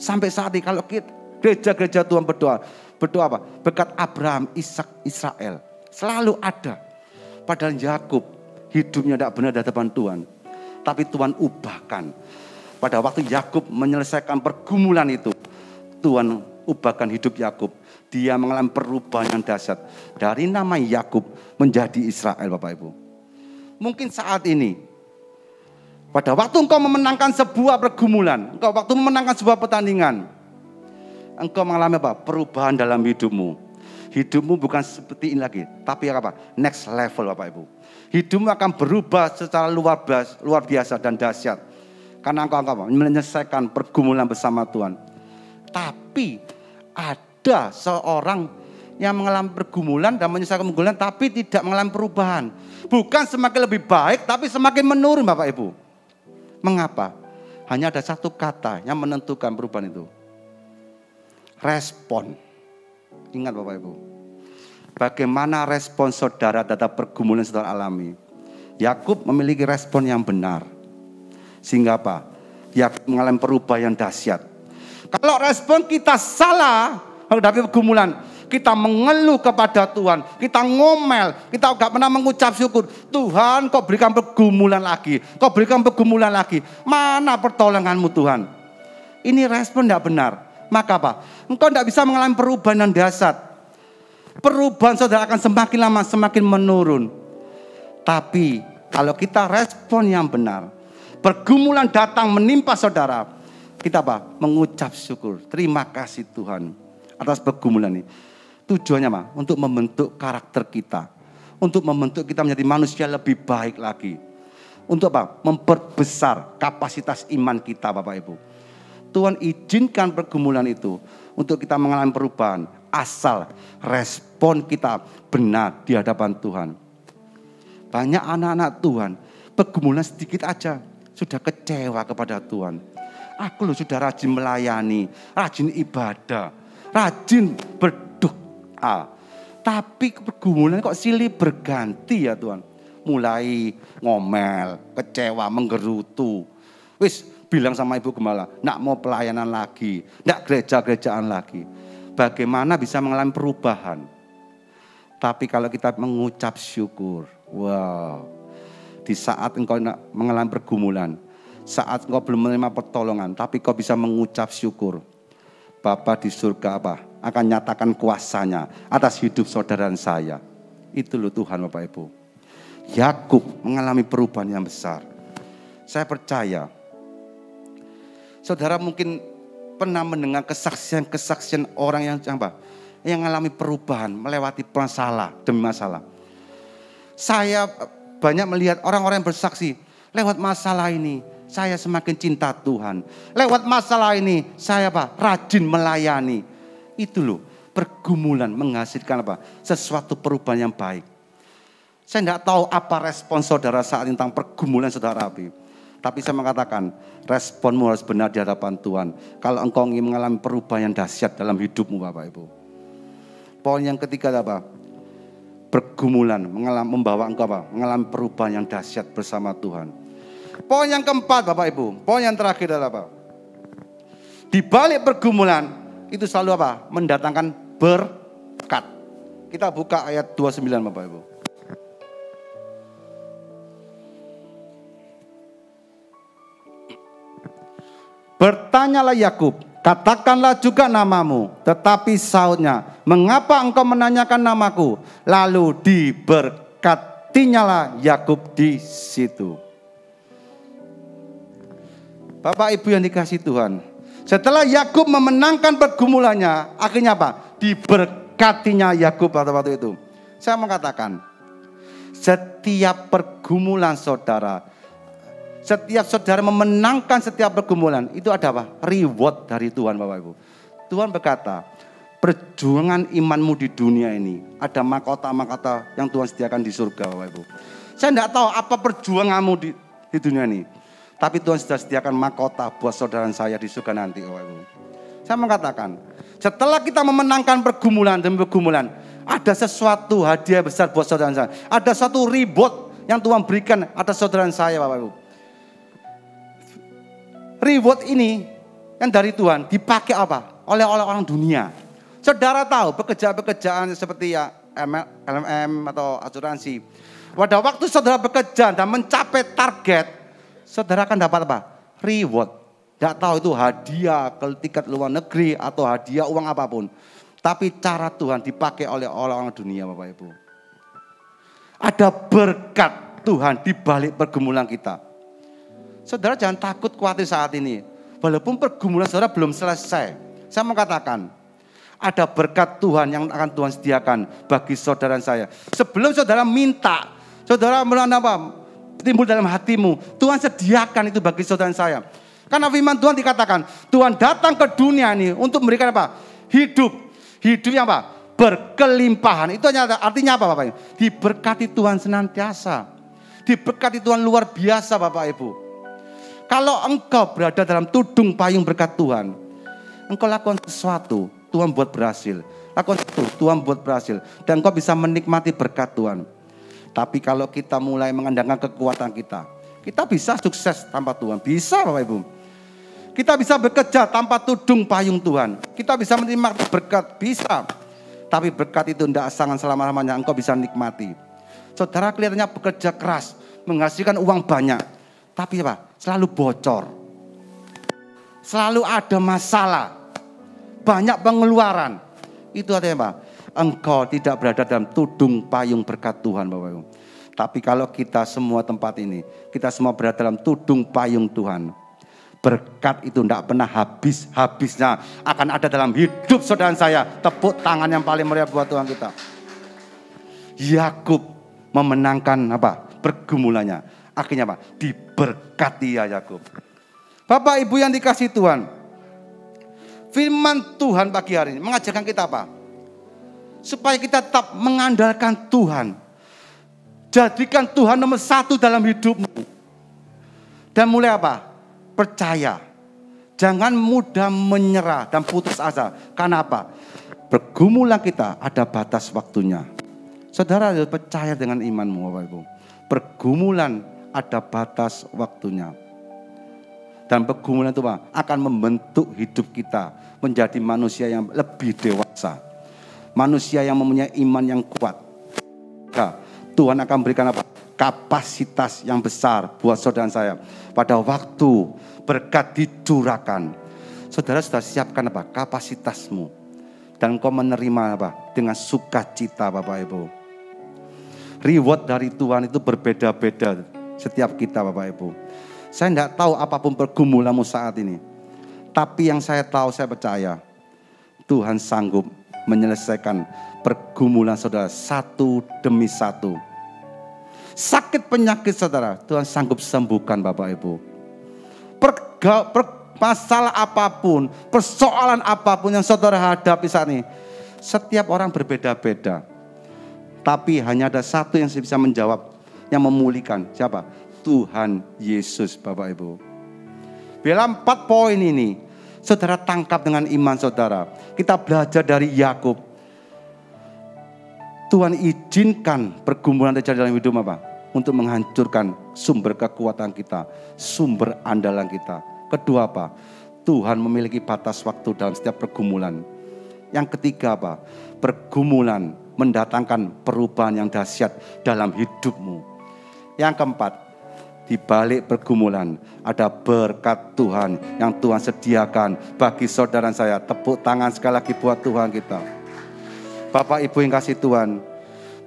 Sampai saat ini kalau gereja-gereja Tuhan berdoa apa? Berkat Abraham, Ishak, Israel. Selalu ada. Padahal Yakub hidupnya tidak benar di hadapan Tuhan. Tapi Tuhan ubahkan. Pada waktu Yakub menyelesaikan pergumulan itu, Tuhan ubahkan hidup Yakub. Dia mengalami perubahan yang dahsyat. Dari nama Yakub menjadi Israel Bapak Ibu. Mungkin saat ini, pada waktu engkau memenangkan sebuah pergumulan, engkau waktu memenangkan sebuah pertandingan, engkau mengalami apa? Perubahan dalam hidupmu. Hidupmu bukan seperti ini lagi, tapi apa? Next level Bapak Ibu. Hidupmu akan berubah secara luar biasa dan dahsyat. Karena engkau menyelesaikan pergumulan bersama Tuhan. Tapi ada seorang yang mengalami pergumulan dan menyelesaikan pergumulan tapi tidak mengalami perubahan. Bukan semakin lebih baik tapi semakin menurun Bapak Ibu. Mengapa? Hanya ada satu kata yang menentukan perubahan itu. Respon. Ingat Bapak Ibu. Bagaimana respon saudara terhadap pergumulan yang saudara alami? Yakub memiliki respon yang benar. Sehingga apa? Yakub mengalami perubahan yang dahsyat. Kalau respon kita salah menghadapi pergumulan, kita mengeluh kepada Tuhan, kita ngomel, kita gak pernah mengucap syukur. Tuhan, kok berikan pergumulan lagi, kok berikan pergumulan lagi. Mana pertolonganmu Tuhan? Ini respon tidak benar. Maka apa? Engkau tidak bisa mengalami perubahan yang dahsyat. Perubahan saudara akan semakin lama semakin menurun. Tapi kalau kita respon yang benar, pergumulan datang menimpa saudara, kita apa? Mengucap syukur. Terima kasih Tuhan atas pergumulan ini. Tujuannya apa? Untuk membentuk karakter kita. Untuk membentuk kita menjadi manusia lebih baik lagi. Untuk apa? Memperbesar kapasitas iman kita Bapak Ibu. Tuhan izinkan pergumulan itu untuk kita mengalami perubahan. Asal respon kita benar di hadapan Tuhan. Banyak anak-anak Tuhan, pergumulan sedikit aja sudah kecewa kepada Tuhan. Aku loh sudah rajin melayani, rajin ibadah, rajin berdoa. Tapi pergumulan kok silih berganti ya Tuhan. Mulai ngomel, kecewa, menggerutu. Wis bilang sama Ibu Gembala, nak mau pelayanan lagi, nak gereja-gerejaan lagi. Bagaimana bisa mengalami perubahan? Tapi kalau kita mengucap syukur, wow. Di saat engkau mengalami pergumulan, saat engkau belum menerima pertolongan, tapi kau bisa mengucap syukur. Bapa di surga apa? Akan nyatakan kuasanya atas hidup saudara saya. Itu loh Tuhan Bapak Ibu. Yakub mengalami perubahan yang besar. Saya percaya, saudara mungkin pernah mendengar kesaksian-kesaksian orang yang apa? Yang mengalami perubahan, melewati masalah demi masalah. Saya banyak melihat orang-orang yang bersaksi, lewat masalah ini saya semakin cinta Tuhan. Lewat masalah ini saya apa? Rajin melayani. Itu loh, pergumulan menghasilkan apa? Sesuatu perubahan yang baik. Saya tidak tahu apa respon saudara saat ini tentang pergumulan saudara Abi. Tapi saya mengatakan, responmu harus benar di hadapan Tuhan. Kalau engkau ingin mengalami perubahan yang dahsyat dalam hidupmu Bapak Ibu. Poin yang ketiga apa? Pergumulan membawa engkau apa? Mengalami perubahan yang dahsyat bersama Tuhan. Poin yang keempat Bapak Ibu, poin yang terakhir adalah apa? Di balik pergumulan itu selalu apa? Mendatangkan berkat. Kita buka ayat 29 Bapak Ibu. Bertanyalah Yakub, katakanlah juga namamu. Tetapi sautnya, mengapa engkau menanyakan namaku? Lalu diberkatinyalah Yakub di situ. Bapak Ibu yang dikasihi Tuhan, setelah Yakub memenangkan pergumulannya, akhirnya apa? Diberkatinya Yakub pada waktu itu. Saya mengatakan, setiap pergumulan saudara, setiap saudara memenangkan setiap pergumulan, itu ada apa? Reward dari Tuhan Bapak Ibu. Tuhan berkata, perjuangan imanmu di dunia ini, ada mahkota-mahkota yang Tuhan sediakan di surga Bapak Ibu. Saya tidak tahu apa perjuanganmu di dunia ini. Tapi Tuhan sudah sediakan mahkota buat saudara saya di surga nanti Bapak Ibu. Saya mengatakan, setelah kita memenangkan pergumulan demi pergumulan, ada sesuatu hadiah besar buat saudara saya. Ada satu reward yang Tuhan berikan atas saudara saya Bapak Ibu. Reward ini yang dari Tuhan dipakai apa? Oleh orang dunia. Saudara tahu pekerjaan-pekerjaan seperti ya LMM atau asuransi. Pada waktu saudara bekerja dan mencapai target, saudara akan dapat apa? Reward. Tidak tahu itu hadiah ke tiket luar negeri atau hadiah uang apapun. Tapi cara Tuhan dipakai oleh orang dunia Bapak Ibu. Ada berkat Tuhan di balik pergumulan kita. Saudara jangan takut khawatir saat ini. Walaupun pergumulan saudara belum selesai. Saya mengatakan, ada berkat Tuhan yang akan Tuhan sediakan bagi saudara saya. Sebelum saudara minta, saudara timbul dalam hatimu, Tuhan sediakan itu bagi saudara saya. Karena firman Tuhan dikatakan, Tuhan datang ke dunia ini untuk memberikan apa? Hidup. Hidup yang apa? Berkelimpahan. Itu artinya apa Bapak? Diberkati Tuhan senantiasa. Diberkati Tuhan luar biasa Bapak Ibu. Kalau engkau berada dalam tudung payung berkat Tuhan, engkau lakukan sesuatu, Tuhan buat berhasil. Lakukan sesuatu, Tuhan buat berhasil. Dan engkau bisa menikmati berkat Tuhan. Tapi kalau kita mulai mengandalkan kekuatan kita bisa sukses tanpa Tuhan. Bisa Bapak Ibu. Kita bisa bekerja tanpa tudung payung Tuhan. Kita bisa menerima berkat, bisa. Tapi berkat itu tidak sangat selama-lamanya engkau bisa nikmati. Saudara kelihatannya bekerja keras, menghasilkan uang banyak. Tapi apa? Selalu bocor. Selalu ada masalah. Banyak pengeluaran. Itu artinya apa? Engkau tidak berada dalam tudung payung berkat Tuhan, Bapak Ibu. Tapi kalau kita semua tempat ini, kita semua berada dalam tudung payung Tuhan. Berkat itu tidak pernah habis-habisnya akan ada dalam hidup saudara saya. Tepuk tangan yang paling meriah buat Tuhan kita. Yakub memenangkan apa? Pergumulannya. Akhirnya apa? Diberkati ya Yakub. Bapak Ibu yang dikasih Tuhan. Firman Tuhan pagi hari ini mengajarkan kita apa? Supaya kita tetap mengandalkan Tuhan. Jadikan Tuhan nomor 1 dalam hidupmu. Dan mulai apa? Percaya. Jangan mudah menyerah dan putus asa. Karena apa? Pergumulan kita ada batas waktunya. Saudara harus percaya dengan imanmu, Bapak Ibu. Pergumulan ada batas waktunya. Dan pergumulan itu apa? Akan membentuk hidup kita menjadi manusia yang lebih dewasa. Manusia yang mempunyai iman yang kuat. Tuhan akan berikan apa? Kapasitas yang besar buat saudara saya. Pada waktu berkat dicurahkan. Saudara sudah siapkan apa? Kapasitasmu. Dan kau menerima apa? Dengan sukacita Bapak Ibu. Reward dari Tuhan itu berbeda-beda setiap kita Bapak Ibu. Saya tidak tahu apapun pergumulanmu saat ini. Tapi yang saya tahu, saya percaya. Tuhan sanggup menyelesaikan pergumulan saudara satu demi satu. Sakit penyakit saudara, Tuhan sanggup sembuhkan Bapak Ibu. Masalah apapun, persoalan apapun yang saudara hadapi saat ini. Setiap orang berbeda-beda. Tapi hanya ada satu yang bisa menjawab, yang memulihkan. Siapa? Tuhan Yesus Bapak Ibu. Bila 4 poin ini, saudara tangkap dengan iman saudara. Kita belajar dari Yakub. Tuhan izinkan pergumulan terjadi dalam hidup apa? Untuk menghancurkan sumber kekuatan kita, sumber andalan kita. Kedua apa? Tuhan memiliki batas waktu dalam setiap pergumulan. Yang ketiga apa? Pergumulan mendatangkan perubahan yang dahsyat dalam hidupmu. Yang keempat, di balik pergumulan ada berkat Tuhan yang Tuhan sediakan bagi saudara saya. Tepuk tangan sekali lagi buat Tuhan kita. Bapak Ibu yang kasih Tuhan,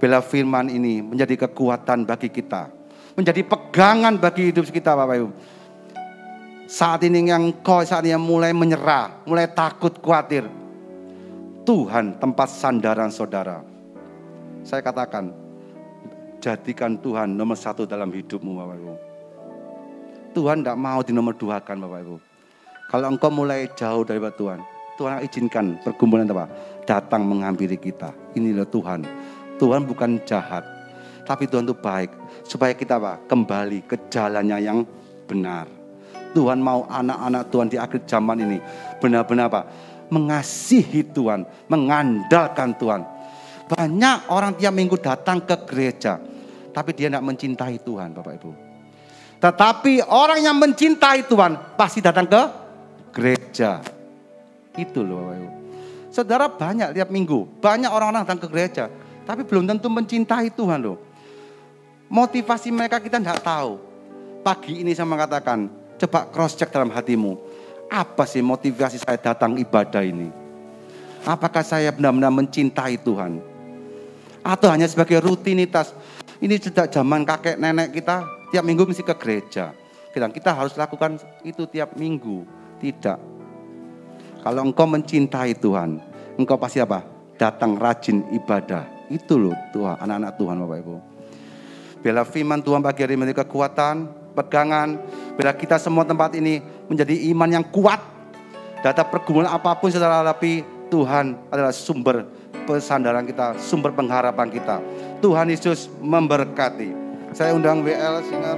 bila firman ini menjadi kekuatan bagi kita, menjadi pegangan bagi hidup kita Bapak Ibu. Saat ini yang kau saat ini mulai menyerah, mulai takut, khawatir. Tuhan tempat sandaran saudara. Saya katakan, jadikan Tuhan nomor 1 dalam hidupmu Bapak Ibu. Tuhan tidak mau dinomor 2-kan Bapak Ibu. Kalau engkau mulai jauh dari Tuhan, Tuhan izinkan pergumulan apa? Datang menghampiri kita. Inilah Tuhan. Tuhan bukan jahat, tapi Tuhan itu baik. Supaya kita apa? Kembali ke jalannya yang benar. Tuhan mau anak-anak Tuhan di akhir zaman ini benar-benar apa? Mengasihi Tuhan, mengandalkan Tuhan. Banyak orang tiap minggu datang ke gereja, tapi dia tidak mencintai Tuhan Bapak Ibu. Tetapi orang yang mencintai Tuhan pasti datang ke gereja. Itu loh Bapak Ibu. Saudara banyak tiap minggu, banyak orang-orang datang ke gereja, tapi belum tentu mencintai Tuhan loh. Motivasi mereka kita tidak tahu. Pagi ini saya mengatakan, coba cross check dalam hatimu. Apa sih motivasi saya datang ibadah ini? Apakah saya benar-benar mencintai Tuhan? Atau hanya sebagai rutinitas? Ini sejak zaman kakek nenek kita, tiap minggu mesti ke gereja. Kita harus lakukan itu tiap minggu. Tidak. Kalau engkau mencintai Tuhan, engkau pasti apa? Datang rajin ibadah. Itu loh Tuhan, anak-anak Tuhan Bapak Ibu. Bila firman Tuhan bagi hari ini kekuatan, pegangan. Bila kita semua tempat ini menjadi iman yang kuat. Data pergumulan apapun saudara hadapi, Tuhan adalah sumber pesandaran kita, sumber pengharapan kita. Tuhan Yesus memberkati. Saya undang WL singer.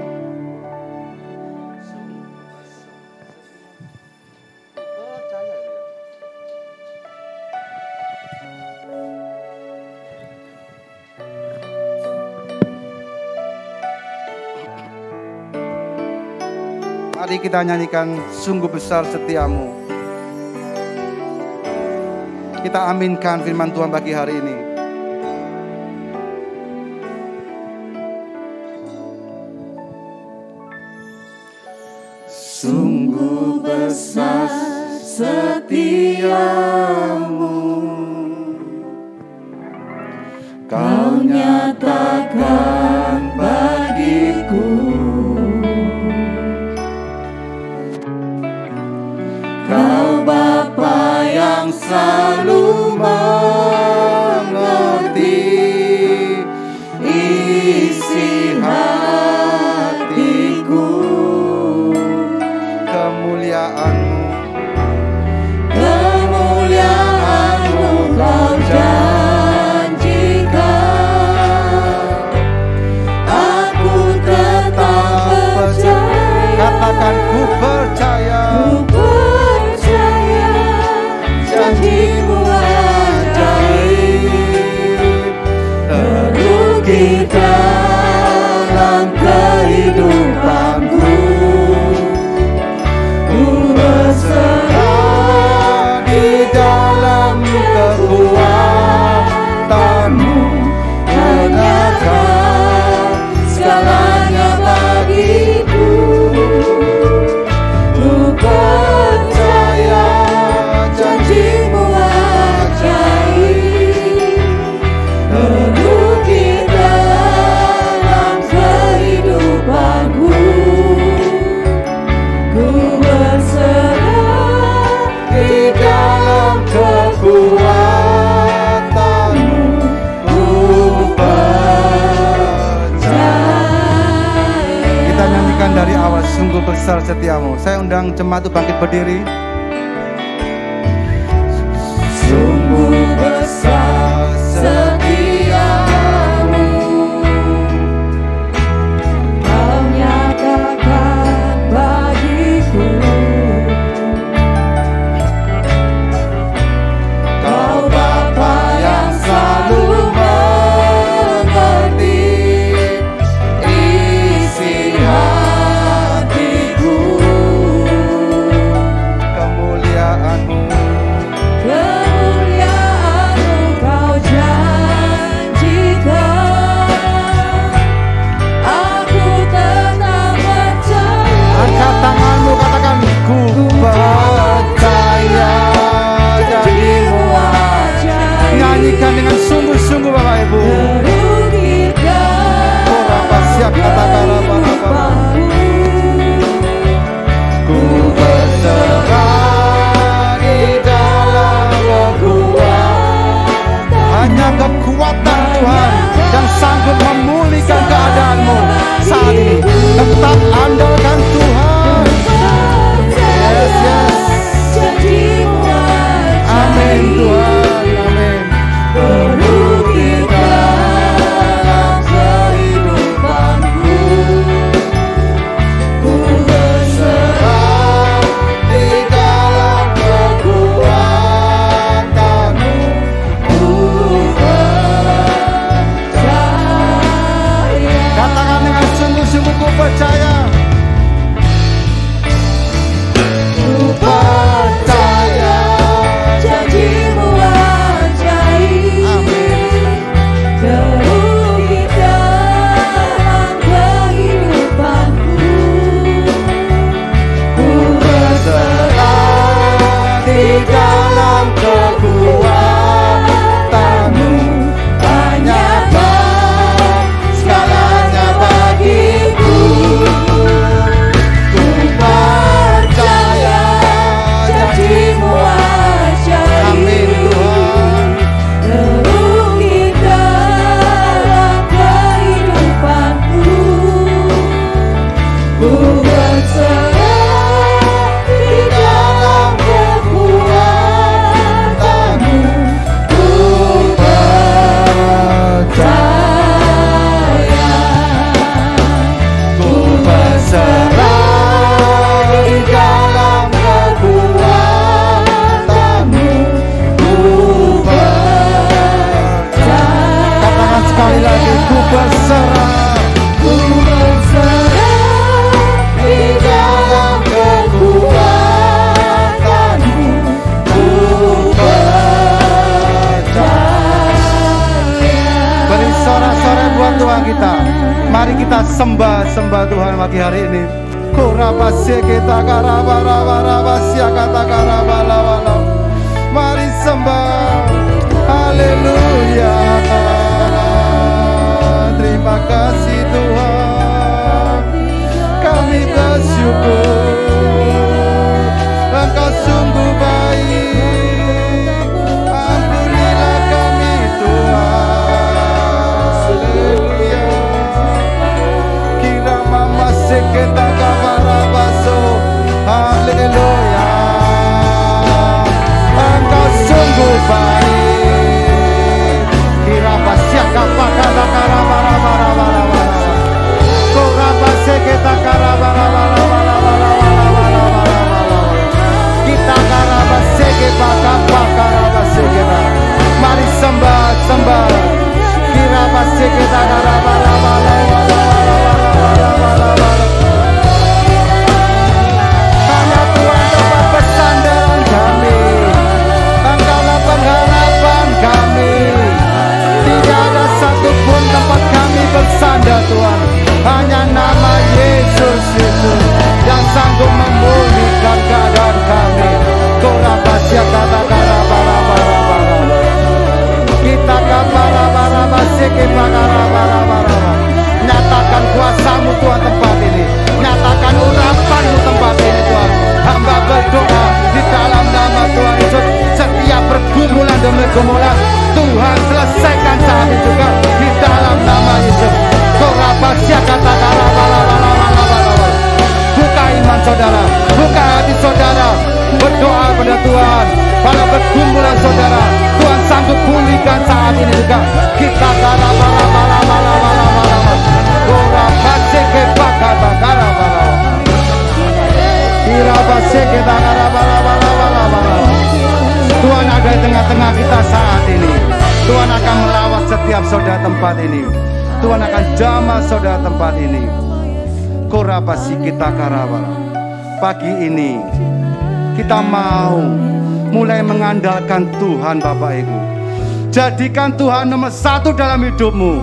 Mari kita nyanyikan sungguh besar setiamu. Kita aminkan firman Tuhan pagi hari ini. Sungguh besar setiamu, Kau nyatakan bagiku. Kau Bapa yang selalu mengerti isi hatiku. Kemuliaan-Mu Kau janjikan. Aku tetap percaya. Katakan ku percaya. Janji-Mu ajaib, teruji dalam kehidupanku. Ku berserah di dalam kekuatan-Mu, nyatakan segalanya bagiku. Ku percaya janji-Mu ajaib, teruji dalam kehidupanku. Ku berserah di dalam kekuatan-Mu. Ku percaya. Kita nyanyikan dari awal, sungguh besar setiamu. Saya undang jemaat itu bangkit berdiri. Sungguh besar setiamu, Kau nyatakan bagiku. Kau Bapa yang selalu mengerti isi hatiku. Kemuliaan-Mu Kau janjikan. Aku tetap percaya. Angkat tanganmu, katakan ku percaya janji-Mu ajaib. Nyanyikan dengan sungguh-sungguh Bapak Ibu. Apa siap katakan apa-apa. Ku berserah di dalam kekuatan. Hanya kekuatan Tuhan yang sanggup memulihkan keadaanmu saat ini. Tetap andalkan Tuhan. Yes, yes. Amin Tuhan, amin. Teruji dalam kehidupanku. Ku berserah di dalam kekuatan-Mu. Ku percaya. Katakan dengan sungguh-sungguh, ku Mari kita sembah Tuhan pagi hari ini. Mari sembah. Haleluya. Terima kasih Tuhan. Kami bersyukur. Engkau sungguh baik. Ampunilah kami Tuhan. Haleluya. Kira mama seketa kabarabaso. Haleluya. Engkau sungguh baik. Kira pasiaka pakala karabara. Koraba seketa karabara. Kita karaba seke pakara seketa. Mari sembah. Kira paseketa karabara. Hanya Tuhan tempat bersandaran kami. Engkaulah pengharapan kami. Tidak ada satupun tempat kami bersandar Tuhan. Hanya nama Yesus yang sanggup memulihkan keadaan kami. Korabasya kata karabara. Kita kabara seke pakara. Nyatakan kuasa-Mu Tuhan tempat ini. Nyatakan urapan-Mu tempat ini Tuhan. Hamba berdoa di dalam nama Tuhan Yesus. Setiap pergumulan demi pergumulan Tuhan selesaikan saat ini juga di dalam nama Yesus. Korabasya kata karabara. Buka iman saudara, buka hati saudara. Berdoa pada Tuhan. Pada pergumulan saudara, Tuhan sanggup pulihkan saat ini juga. Kita karabara. Korabaseke pakata karabara. Irabaseke karabara. Tuhan ada di tengah-tengah kita saat ini. Tuhan akan melawat setiap saudara tempat ini. Tuhan akan jamah saudara tempat ini. Korabasi kita karabara. Pagi ini kita mau mulai mengandalkan Tuhan Bapak Ibu. Jadikan Tuhan nomor satu dalam hidupmu.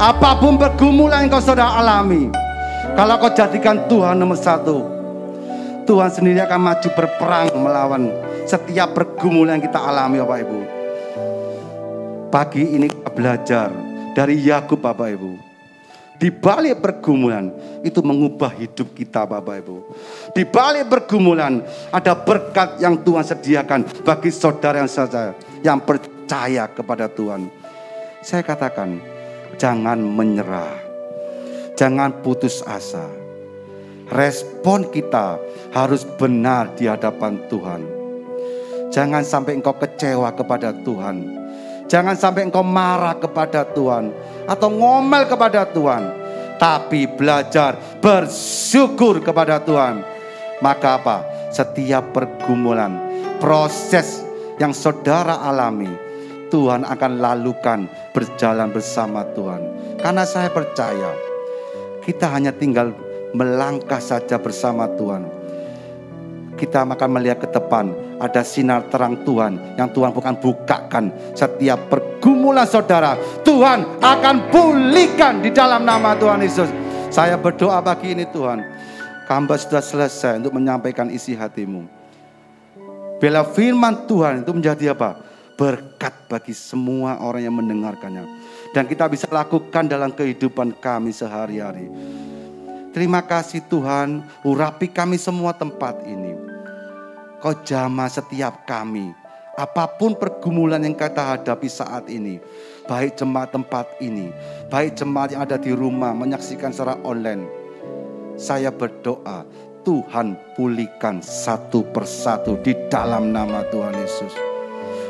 Apapun pergumulan yang kau saudara alami, kalau kau jadikan Tuhan nomor satu, Tuhan sendiri akan maju berperang melawan setiap pergumulan yang kita alami Bapak Ibu. Pagi ini kita belajar dari Yakub Bapak Ibu. Di balik pergumulan itu mengubah hidup kita Bapak Ibu. Di balik pergumulan ada berkat yang Tuhan sediakan bagi saudara yang percaya kepada Tuhan. Saya katakan, jangan menyerah. Jangan putus asa. Respon kita harus benar di hadapan Tuhan. Jangan sampai engkau kecewa kepada Tuhan. Jangan sampai engkau marah kepada Tuhan atau ngomel kepada Tuhan, tapi belajar bersyukur kepada Tuhan. Maka apa? Setiap pergumulan, proses yang saudara alami, Tuhan akan lalukan berjalan bersama Tuhan. Karena saya percaya kita hanya tinggal melangkah saja bersama Tuhan. Kita akan melihat ke depan, ada sinar terang Tuhan yang Tuhan bukan bukakan. Setiap pergumulan saudara, Tuhan akan pulihkan di dalam nama Tuhan Yesus. Saya berdoa pagi ini Tuhan, hamba sudah selesai untuk menyampaikan isi hatimu. Bila firman Tuhan itu menjadi apa? Berkat bagi semua orang yang mendengarkannya. Dan kita bisa lakukan dalam kehidupan kami sehari-hari. Terima kasih Tuhan, urapi kami semua tempat ini. Kau jamah setiap kami. Apapun pergumulan yang kita hadapi saat ini. Baik jemaat tempat ini, baik jemaat yang ada di rumah menyaksikan secara online. Saya berdoa, Tuhan pulihkan satu persatu di dalam nama Tuhan Yesus.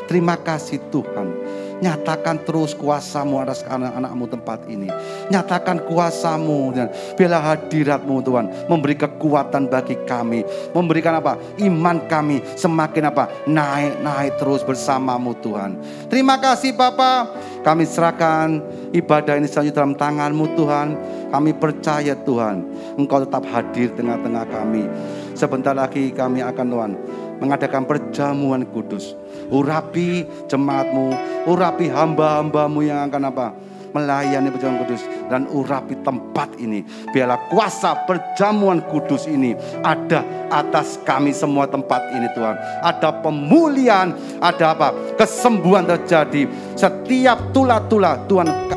Terima kasih Tuhan. Nyatakan terus kuasa-Mu atas anak-anak-Mu tempat ini. Nyatakan kuasa-Mu dan bila hadirat-Mu Tuhan memberi kekuatan bagi kami, memberikan apa? Iman kami semakin apa? Naik terus bersama-Mu Tuhan. Terima kasih Bapa. Kami serahkan ibadah ini selanjutnya dalam tangan-Mu Tuhan. Kami percaya Tuhan, Engkau tetap hadir tengah-tengah kami. Sebentar lagi kami akan Tuhan mengadakan perjamuan kudus. Urapi jemaat-Mu, urapi hamba-hamba-Mu yang akan apa? melayani perjamuan kudus dan urapi tempat ini. Biarlah kuasa perjamuan kudus ini ada atas kami semua tempat ini Tuhan. Ada pemulihan, ada kesembuhan terjadi. Setiap tula-tula Tuhan